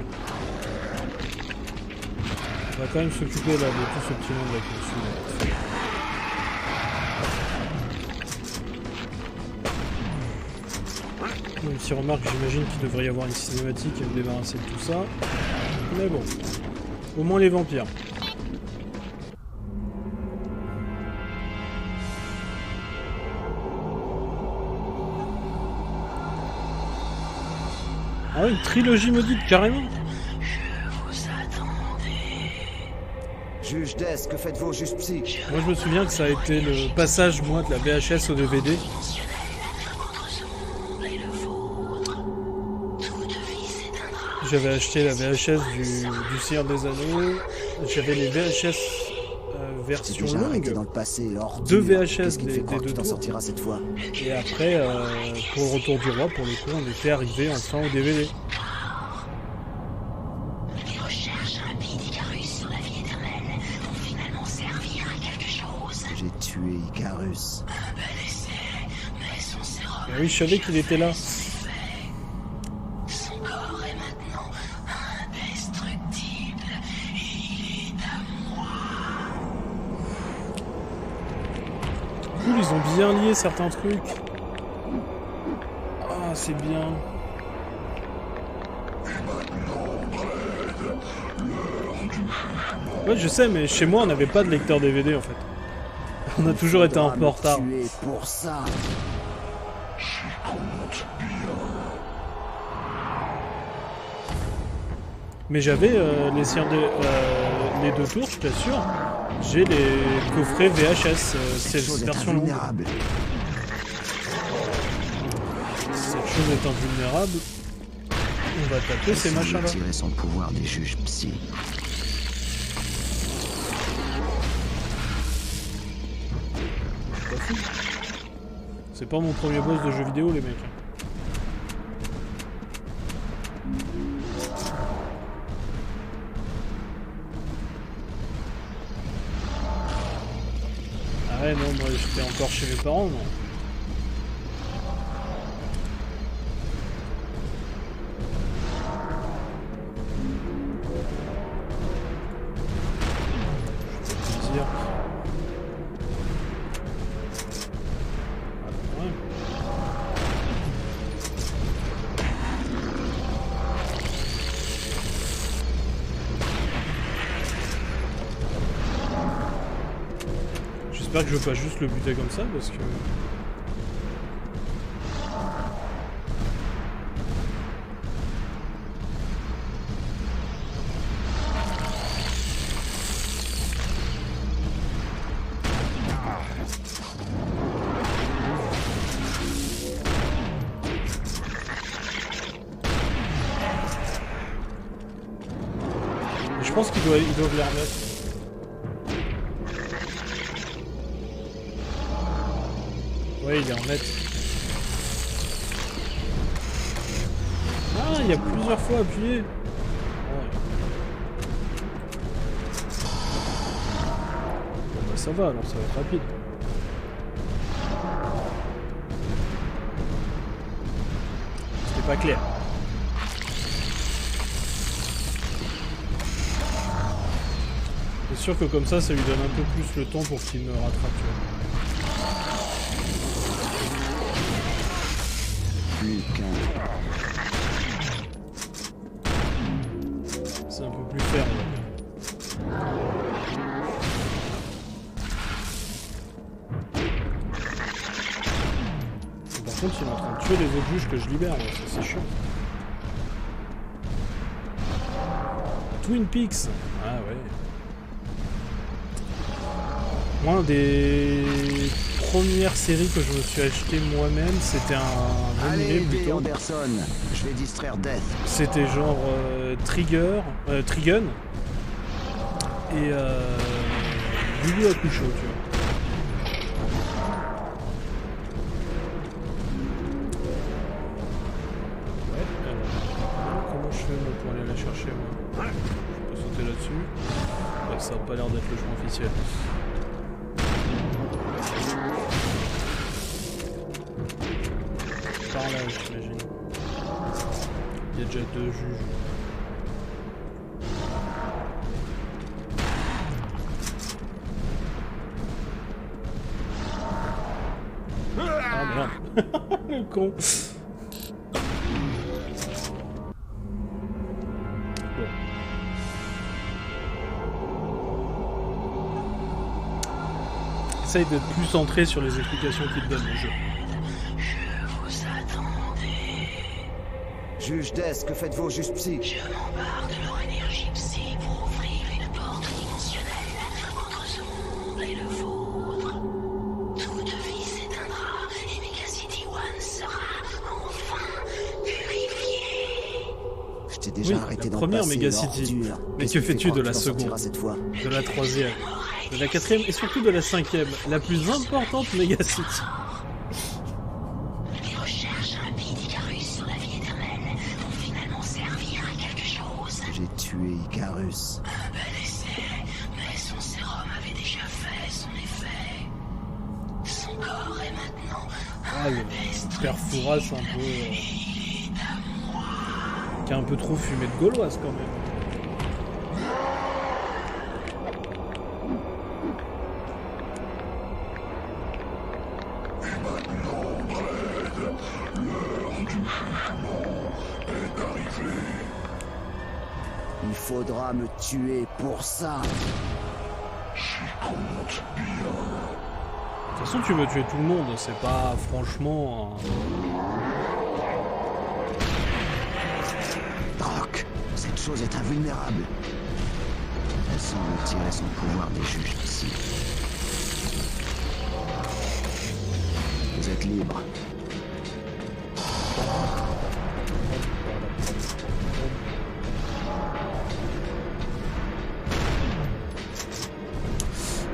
On va quand même s'occuper là de tout ce petit monde là qui nous suit. Même si remarque, j'imagine qu'il devrait y avoir une cinématique et me débarrasser de tout ça. Mais bon, au moins les vampires. Ah oui, une trilogie maudite, carrément. Juge Dess, que faites-vous au juge psy? Moi je me souviens que ça a été le passage, moi, de la VHS au DVD. J'avais acheté la VHS du Seigneur des Anneaux. J'avais les VHS version longue. Dans le passé, deux VHS des deux t'en tours. sortira cette fois. Et après, pour le retour du roi, pour le coup, on était arrivé enfin au DVD. Les recherches rapides Icarus sur la vie éternelle vont finalement servir à quelque chose. J'ai tué Icarus. Un bel essai, mais son sérum... Et oui, je savais qu'il était là. Son corps est maintenant indestructible et il est à moi. Cool, ils ont bien lié certains trucs. Ah, c'est bien. Ouais, je sais, mais chez moi, on n'avait pas de lecteur DVD, en fait. On a toujours été un peu en retard. Pour ça. Mais j'avais les deux tours, je t'assure. J'ai les coffrets VHS, c'est cette version longue. Cette chose est invulnérable. On va taper ces machins-là. Tirer son pouvoir des juges psy. C'est pas mon premier boss de jeu vidéo, les mecs. Ah, Ouais, non, moi j'étais encore chez mes parents, moi. J'espère que je veux pas juste le buter comme ça parce que... Je pense qu'ils doivent les remettre. Ouais, il est en net. Ah, il y a plusieurs fois appuyé. Ouais. Bon bah ça va, alors ça va être rapide. C'était pas clair. C'est sûr que comme ça lui donne un peu plus le temps pour qu'il me rattrape, tu vois. C'est un peu plus ferme, on va dire. Par contre, il est en train de tuer les autres juges que je libère, ça c'est chiant. Twin Peaks. Ah ouais. Moi, des premières séries que je me suis acheté moi-même, c'était un animé plutôt. Anderson, je vais distraire Death. C'était genre Trigun et Yu Yu Hakusho, tu vois. Ouais, alors, comment je fais moi pour aller la chercher moi? Je peux sauter là-dessus. Ouais, ça n'a pas l'air d'être le chemin officiel. Par là, j'imagine. Il y a déjà 2 juges. Ah merde. Le con. Bon. Essaye d'être plus centré sur les explications qu'il te donne le jeu. Juge Death, que faites-vous au juste psy? Je m'empare de leur énergie psy pour ouvrir une porte dimensionnelle entre ce monde et le vôtre. Toute vie s'éteindra et Mega City One sera enfin purifiée. Je t'ai déjà arrêté dans le première passé, Mega City. Mais que fais-tu de la seconde, de la troisième, de la quatrième et surtout de la cinquième, la plus importante Mega City? Tuer Icarus. Un bel essai, mais son sérum avait déjà fait son effet. Son corps est maintenant le père Fouras un peu... qui a un peu trop fumé de gauloise quand même. Et maintenant, Dredd, l'heure du jugement est arrivée. Il faudra me tuer pour ça. J'y compte bien. De toute façon, tu veux tuer tout le monde, c'est pas franchement... Droc, cette chose est invulnérable. Elle semble tirer son pouvoir des juges ici. Vous êtes libre.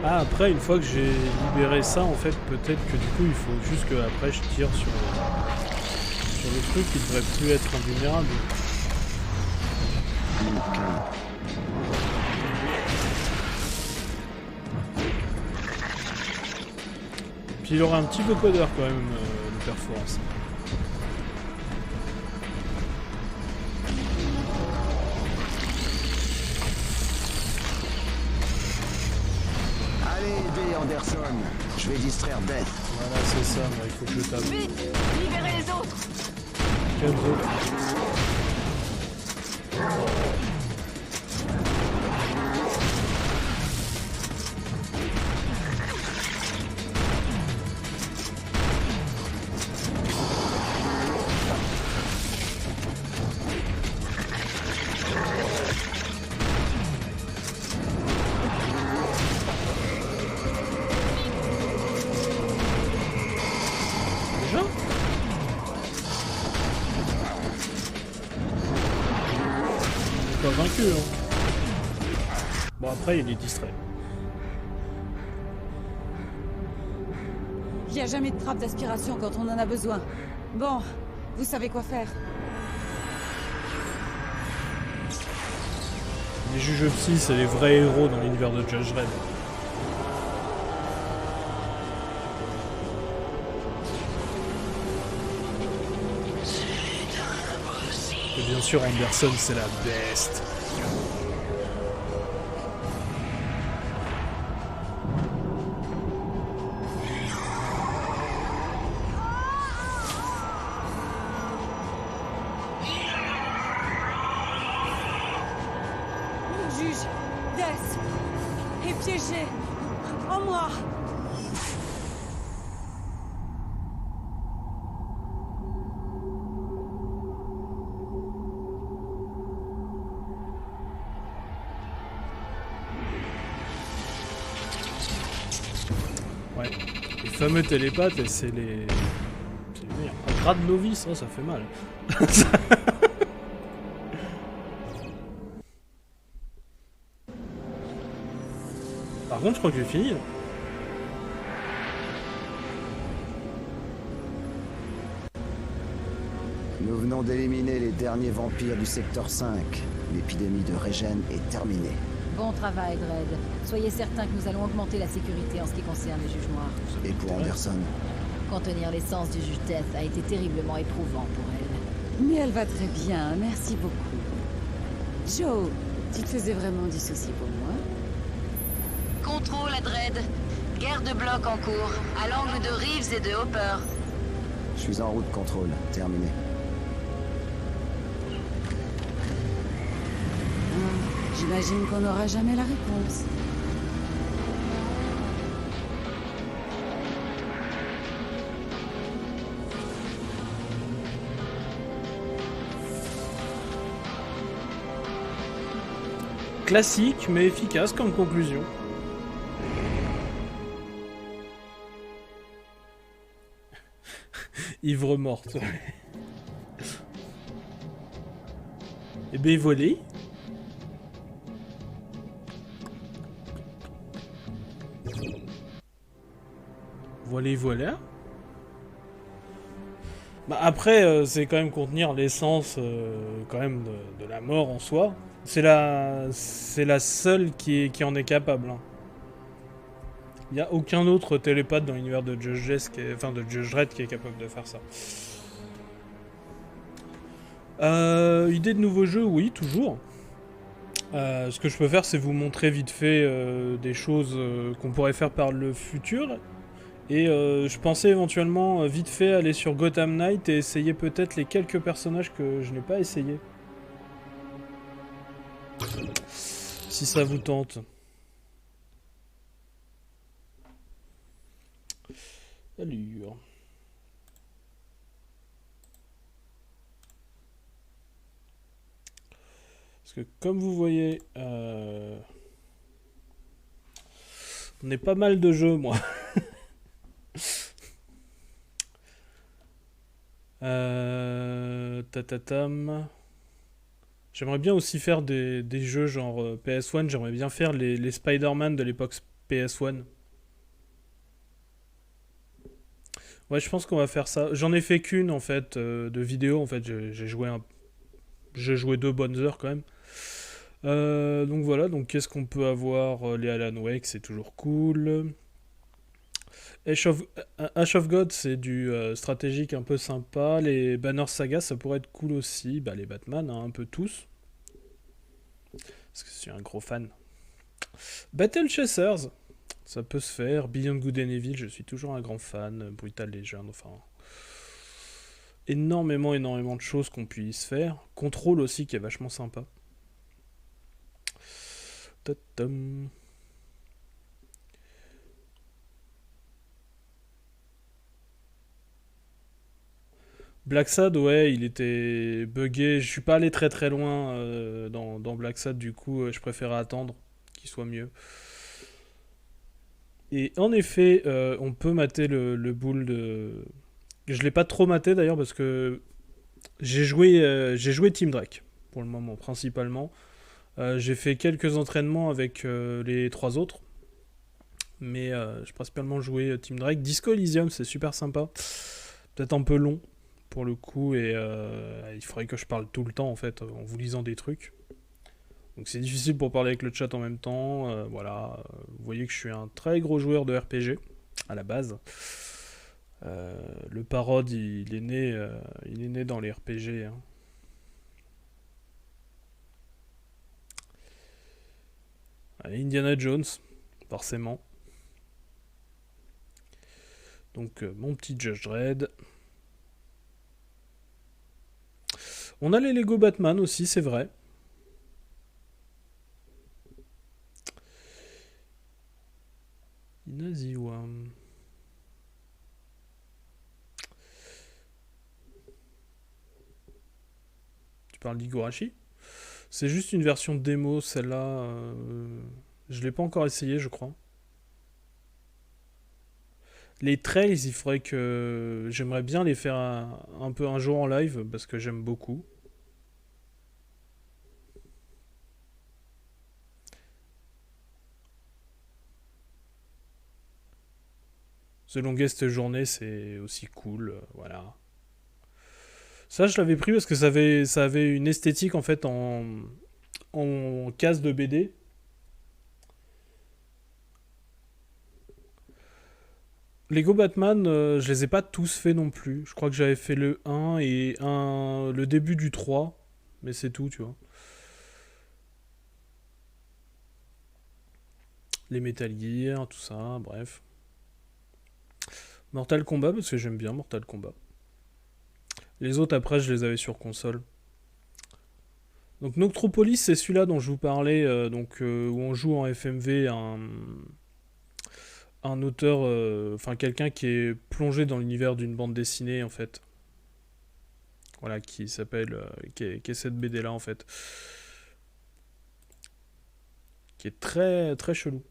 Ah, après, une fois que j'ai libéré ça, en fait, peut-être que du coup, il faut juste que après je tire sur le truc qui devrait plus être invulnérable. Puis il aura un petit vocodeur quand même, le Perforce. Allez, aidez Anderson. Je vais distraire Death. Voilà, c'est ça, il faut que je tape. Vite, libérez les autres. Quel autre? Vaincu, hein. Bon, après il est distrait. Il n'y a jamais de trappe d'aspiration quand on en a besoin. Bon, vous savez quoi faire. Les juges psy, c'est les vrais héros dans l'univers de Judge Dredd. Et bien sûr, Anderson, c'est la best. Le juge, Death, est piégé. En moi. Ouais, les fameux télépathes, et c'est les... Un grade novice, ça fait mal. Par contre, je crois que j'ai fini. Là. Nous venons d'éliminer les derniers vampires du secteur 5. L'épidémie de Regen est terminée. Bon travail, Dredd. Soyez certain que nous allons augmenter la sécurité en ce qui concerne les juges noirs. Et pour Anderson? Contenir l'essence du juge Death a été terriblement éprouvant pour elle. Mais elle va très bien, merci beaucoup. Joe, tu te faisais vraiment du souci pour moi? Contrôle à Dredd. Guerre de bloc en cours, à l'angle de Reeves et de Hopper. Je suis en route, contrôle. Terminé. J'imagine qu'on n'aura jamais la réponse. Classique, mais efficace comme conclusion. Ivre morte. Et ben volé. Voilà. Bah après, c'est quand même contenir l'essence quand même de la mort en soi. C'est la seule qui en est capable. Hein. Il n'y a aucun autre télépathe dans l'univers de Judge Dredd qui est capable de faire ça. Idée de nouveau jeu, oui, toujours. Ce que je peux faire, c'est vous montrer vite fait des choses qu'on pourrait faire par le futur. Et je pensais éventuellement vite fait aller sur Gotham Knight et essayer peut-être les quelques personnages que je n'ai pas essayé. Si ça vous tente. Allure. Parce que comme vous voyez, on est pas mal de jeux, moi. Tatatam. J'aimerais bien aussi faire des jeux genre PS1. J'aimerais bien faire les Spider-Man de l'époque PS1. Ouais, je pense qu'on va faire ça. J'en ai fait qu'une en fait de vidéo. En fait, j'ai joué 2 bonnes heures quand même. Donc voilà. Donc qu'est-ce qu'on peut avoir? Les Alan Wake, c'est toujours cool. Ash of God, c'est du stratégique un peu sympa. Les Banner Saga, ça pourrait être cool aussi. Bah, les Batman, hein, un peu tous. Parce que je suis un gros fan. Battle Chasers, ça peut se faire. Beyond Good and Evil, je suis toujours un grand fan. Brutal Legend, enfin... énormément de choses qu'on puisse faire. Control aussi, qui est vachement sympa. Tatam. Black Sad, ouais, il était buggé. Je suis pas allé très très loin dans Black Sad, du coup, je préférais attendre qu'il soit mieux. Et en effet, on peut mater le boule de... Je l'ai pas trop maté d'ailleurs parce que j'ai joué Team Drake pour le moment, principalement. J'ai fait quelques entraînements avec les 3 autres. Mais j'ai principalement joué Team Drake. Disco Elysium, c'est super sympa. Peut-être un peu long pour le coup, et il faudrait que je parle tout le temps en fait en vous lisant des trucs, donc c'est difficile pour parler avec le chat en même temps. Voilà, vous voyez que je suis un très gros joueur de RPG à la base. Le Parod il est né dans les RPG, hein. Indiana Jones forcément, donc mon petit Judge Dredd. On a les Lego Batman aussi, c'est vrai. Inaziwa. Tu parles d'Higurashi? C'est juste une version démo, celle-là. Je l'ai pas encore essayé, je crois. Les trails, il faudrait que... J'aimerais bien les faire un peu un jour en live, parce que j'aime beaucoup. The Longest Journée, c'est aussi cool, voilà. Ça, je l'avais pris parce que ça avait une esthétique, en fait, en case de BD. Lego Batman, je les ai pas tous fait non plus. Je crois que j'avais fait le 1 et le début du 3. Mais c'est tout, tu vois. Les Metal Gear, tout ça, bref. Mortal Kombat, parce que j'aime bien Mortal Kombat. Les autres, après, je les avais sur console. Donc Noctropolis, c'est celui-là dont je vous parlais, où on joue en FMV un auteur, enfin quelqu'un qui est plongé dans l'univers d'une bande dessinée en fait. Voilà, qui s'appelle, qui est cette BD là en fait. Qui est très très chelou.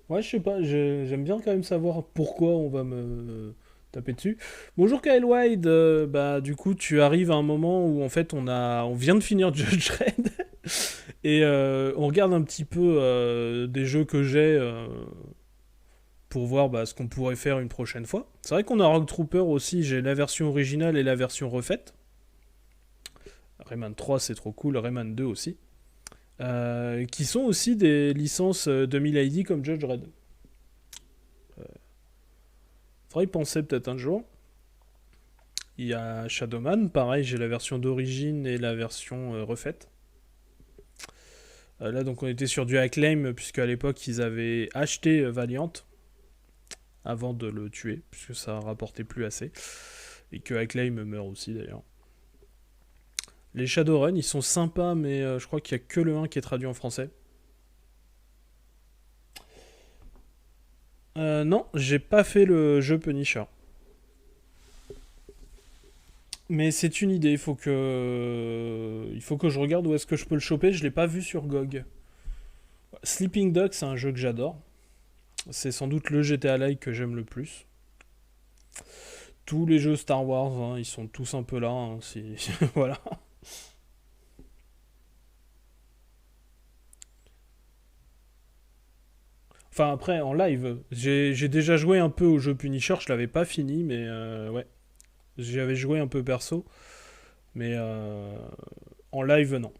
Ouais, je sais pas, j'aime bien quand même savoir pourquoi on va me taper dessus. Bonjour Kyle Wide, bah du coup tu arrives à un moment où en fait on vient de finir Judge Dredd et on regarde un petit peu des jeux que j'ai pour voir ce qu'on pourrait faire une prochaine fois. C'est vrai qu'on a Rogue Trooper aussi, j'ai la version originale et la version refaite. Rayman 3 c'est trop cool, Rayman 2 aussi. Qui sont aussi des licences 2000 ID comme Judge Dredd. Faudrait y penser peut-être un jour. Il y a Shadowman, pareil, j'ai la version d'origine et la version refaite. Là, donc on était sur du Acclaim, puisque à l'époque, ils avaient acheté Valiant avant de le tuer, puisque ça rapportait plus assez. Et que Acclaim meurt aussi, d'ailleurs. Les Shadowrun, ils sont sympas, mais je crois qu'il n'y a que le 1 qui est traduit en français. Non, j'ai pas fait le jeu Punisher. Mais c'est une idée, il faut que je regarde où est-ce que je peux le choper, je l'ai pas vu sur GOG. Sleeping Dogs, c'est un jeu que j'adore. C'est sans doute le GTA-like que j'aime le plus. Tous les jeux Star Wars, hein, ils sont tous un peu là, hein, voilà. Enfin après en live, j'ai déjà joué un peu au jeu Punisher, je l'avais pas fini mais ouais, j'y avais joué un peu perso. Mais en live, non.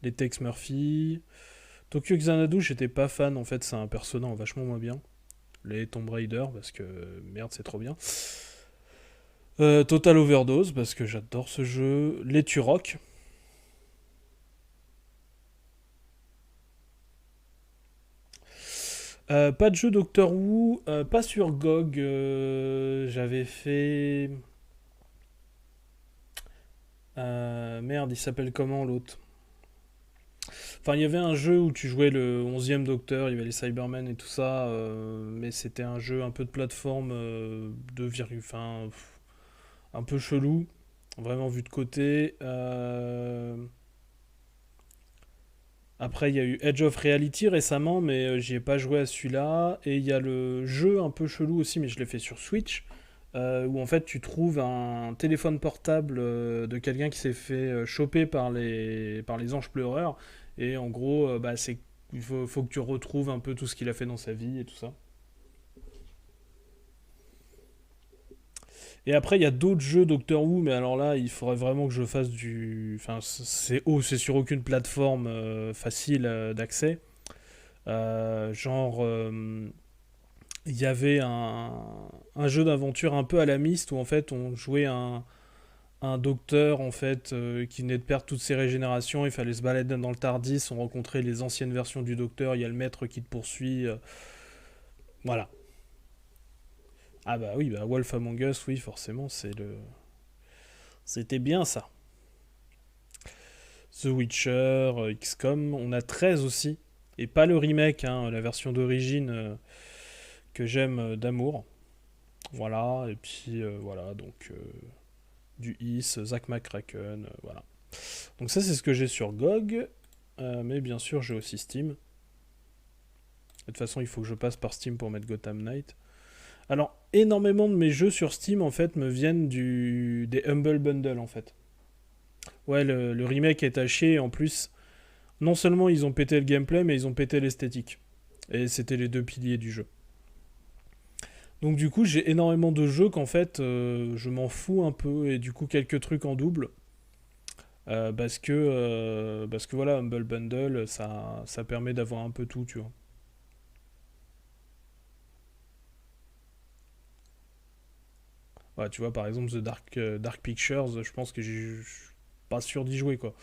Les Tex Murphy. Tokyo Xanadu, j'étais pas fan, en fait, c'est un personnage vachement moins bien. Les Tomb Raider, parce que merde, c'est trop bien. Total Overdose, parce que j'adore ce jeu. Les Turok. Pas de jeu Doctor Who, pas sur GOG. J'avais fait. Merde, il s'appelle comment l'autre? Enfin, il y avait un jeu où tu jouais le 11e Docteur, il y avait les Cybermen et tout ça, mais c'était un jeu un peu de plateforme enfin, un peu chelou, vraiment vu de côté. Après, il y a eu Edge of Reality récemment, mais j'y ai pas joué à celui-là. Et il y a le jeu un peu chelou aussi, mais je l'ai fait sur Switch, où en fait tu trouves un téléphone portable de quelqu'un qui s'est fait choper par les anges pleureurs. Et en gros, il faut que tu retrouves un peu tout ce qu'il a fait dans sa vie et tout ça. Et après, il y a d'autres jeux Doctor Who, mais alors là, il faudrait vraiment que je fasse du... Enfin, c'est sur aucune plateforme facile d'accès. Il y avait un jeu d'aventure un peu à la Myst, où en fait, on jouait un docteur en fait qui venait de perdre toutes ses régénérations. Il fallait se balader dans le Tardis, on rencontrait les anciennes versions du docteur, il y a le maître qui te poursuit. Voilà. Ah bah oui, bah Wolf Among Us, oui, forcément, c'était bien ça. The Witcher, XCOM, on a 13 aussi, et pas le remake, hein, la version d'origine que j'aime d'amour. Voilà, et puis voilà, donc du Is, Zack McCracken, voilà. Donc ça c'est ce que j'ai sur GOG, mais bien sûr j'ai aussi Steam. De toute façon il faut que je passe par Steam pour mettre Gotham Knight. Alors, énormément de mes jeux sur Steam, en fait, me viennent des Humble Bundle, en fait. Ouais, le remake est à chier, et en plus, non seulement ils ont pété le gameplay, mais ils ont pété l'esthétique. Et c'était les deux piliers du jeu. Donc du coup, j'ai énormément de jeux qu'en fait, je m'en fous un peu, et du coup, quelques trucs en double. Parce que voilà, Humble Bundle, ça permet d'avoir un peu tout, tu vois. Ouais, tu vois, par exemple, The Dark Pictures, je pense que je suis pas sûr d'y jouer, quoi.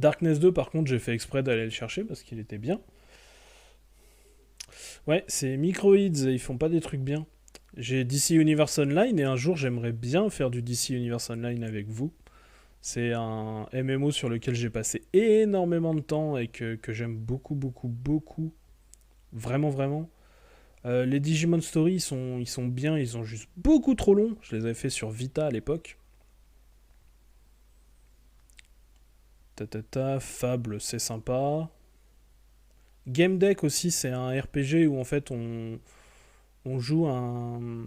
Darkness 2, par contre, j'ai fait exprès d'aller le chercher parce qu'il était bien. Ouais, c'est Microids, ils font pas des trucs bien. J'ai DC Universe Online et un jour, j'aimerais bien faire du DC Universe Online avec vous. C'est un MMO sur lequel j'ai passé énormément de temps et que j'aime beaucoup, beaucoup, beaucoup. Vraiment, vraiment. Les Digimon Story, ils sont bien, ils sont juste beaucoup trop longs. Je les avais fait sur Vita à l'époque. Fable, c'est sympa. Game Deck aussi, c'est un RPG où en fait on joue un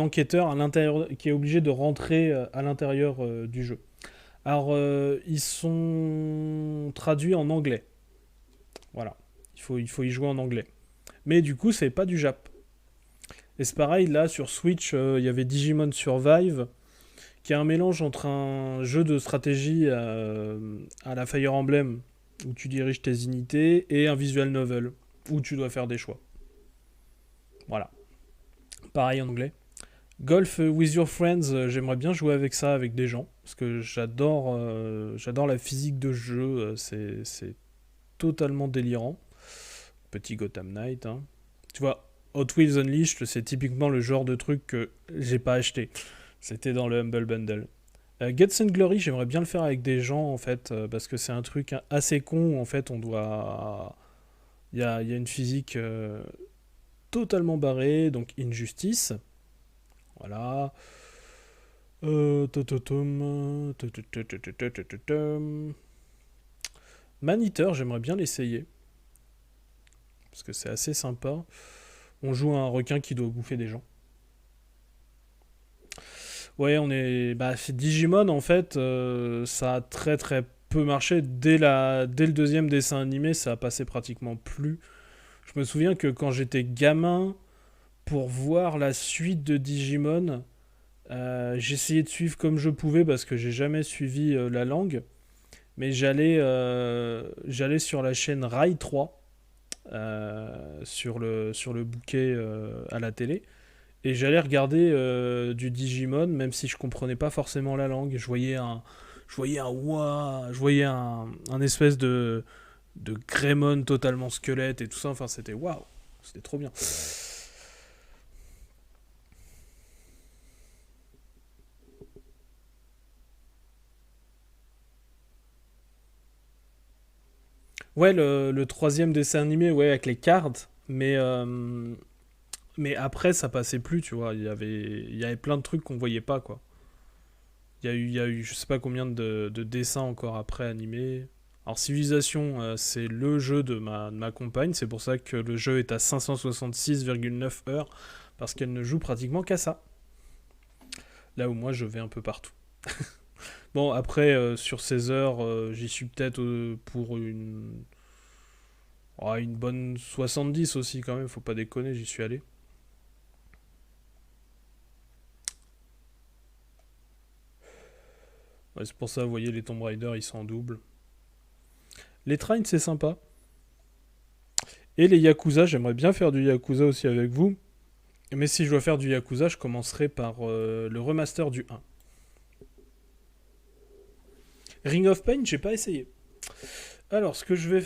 enquêteur à l'intérieur, qui est obligé de rentrer à l'intérieur du jeu. Alors, ils sont traduits en anglais. Voilà, il faut y jouer en anglais. Mais du coup, c'est pas du Jap. Et c'est pareil, là, sur Switch, il y avait Digimon Survive, qui est un mélange entre un jeu de stratégie à la Fire Emblem, où tu diriges tes unités, et un visual novel, où tu dois faire des choix. Voilà. Pareil en anglais. Golf with your friends, j'aimerais bien jouer avec ça, avec des gens, parce que j'adore la physique de jeu, c'est totalement délirant. Petit Gotham Knight, hein. Tu vois, Hot Wheels Unleashed, c'est typiquement le genre de truc que j'ai pas acheté. C'était dans le Humble Bundle. Guts and Glory, j'aimerais bien le faire avec des gens, en fait, parce que c'est un truc assez con, en fait, on doit... Il y a une physique totalement barrée, donc Injustice. Voilà. Man-Eater, j'aimerais bien l'essayer. Parce que c'est assez sympa. On joue un requin qui doit bouffer des gens. Ouais, c'est Digimon, en fait, ça a très très peu marché. Dès le deuxième dessin animé, ça a passé pratiquement plus. Je me souviens que quand j'étais gamin, pour voir la suite de Digimon, J'ai essayé de suivre comme je pouvais parce que j'ai jamais suivi la langue. Mais j'allais sur la chaîne Rai 3 sur le bouquet à la télé. Et j'allais regarder du Digimon, même si je comprenais pas forcément la langue. Je voyais un espèce de Greymon totalement squelette et tout ça. Enfin, c'était waouh, c'était trop bien. Ouais, le troisième dessin animé, ouais, avec les cards, mais après, ça passait plus, tu vois. Il y avait plein de trucs qu'on voyait pas, quoi. Il y a eu je sais pas combien de dessins encore après animés. Alors, Civilization, c'est le jeu de ma compagne. C'est pour ça que le jeu est à 566,9 heures. Parce qu'elle ne joue pratiquement qu'à ça. Là où moi, je vais un peu partout. Bon, après, sur ces heures, j'y suis peut-être pour une bonne 70 aussi, quand même. Faut pas déconner, j'y suis allé. Ouais, c'est pour ça, vous voyez, les Tomb Raider, ils sont en double. Les Trains, c'est sympa. Et les Yakuza, j'aimerais bien faire du Yakuza aussi avec vous. Mais si je dois faire du Yakuza, je commencerai par le remaster du 1. Ring of Pain, j'ai pas essayé. Alors, ce que je vais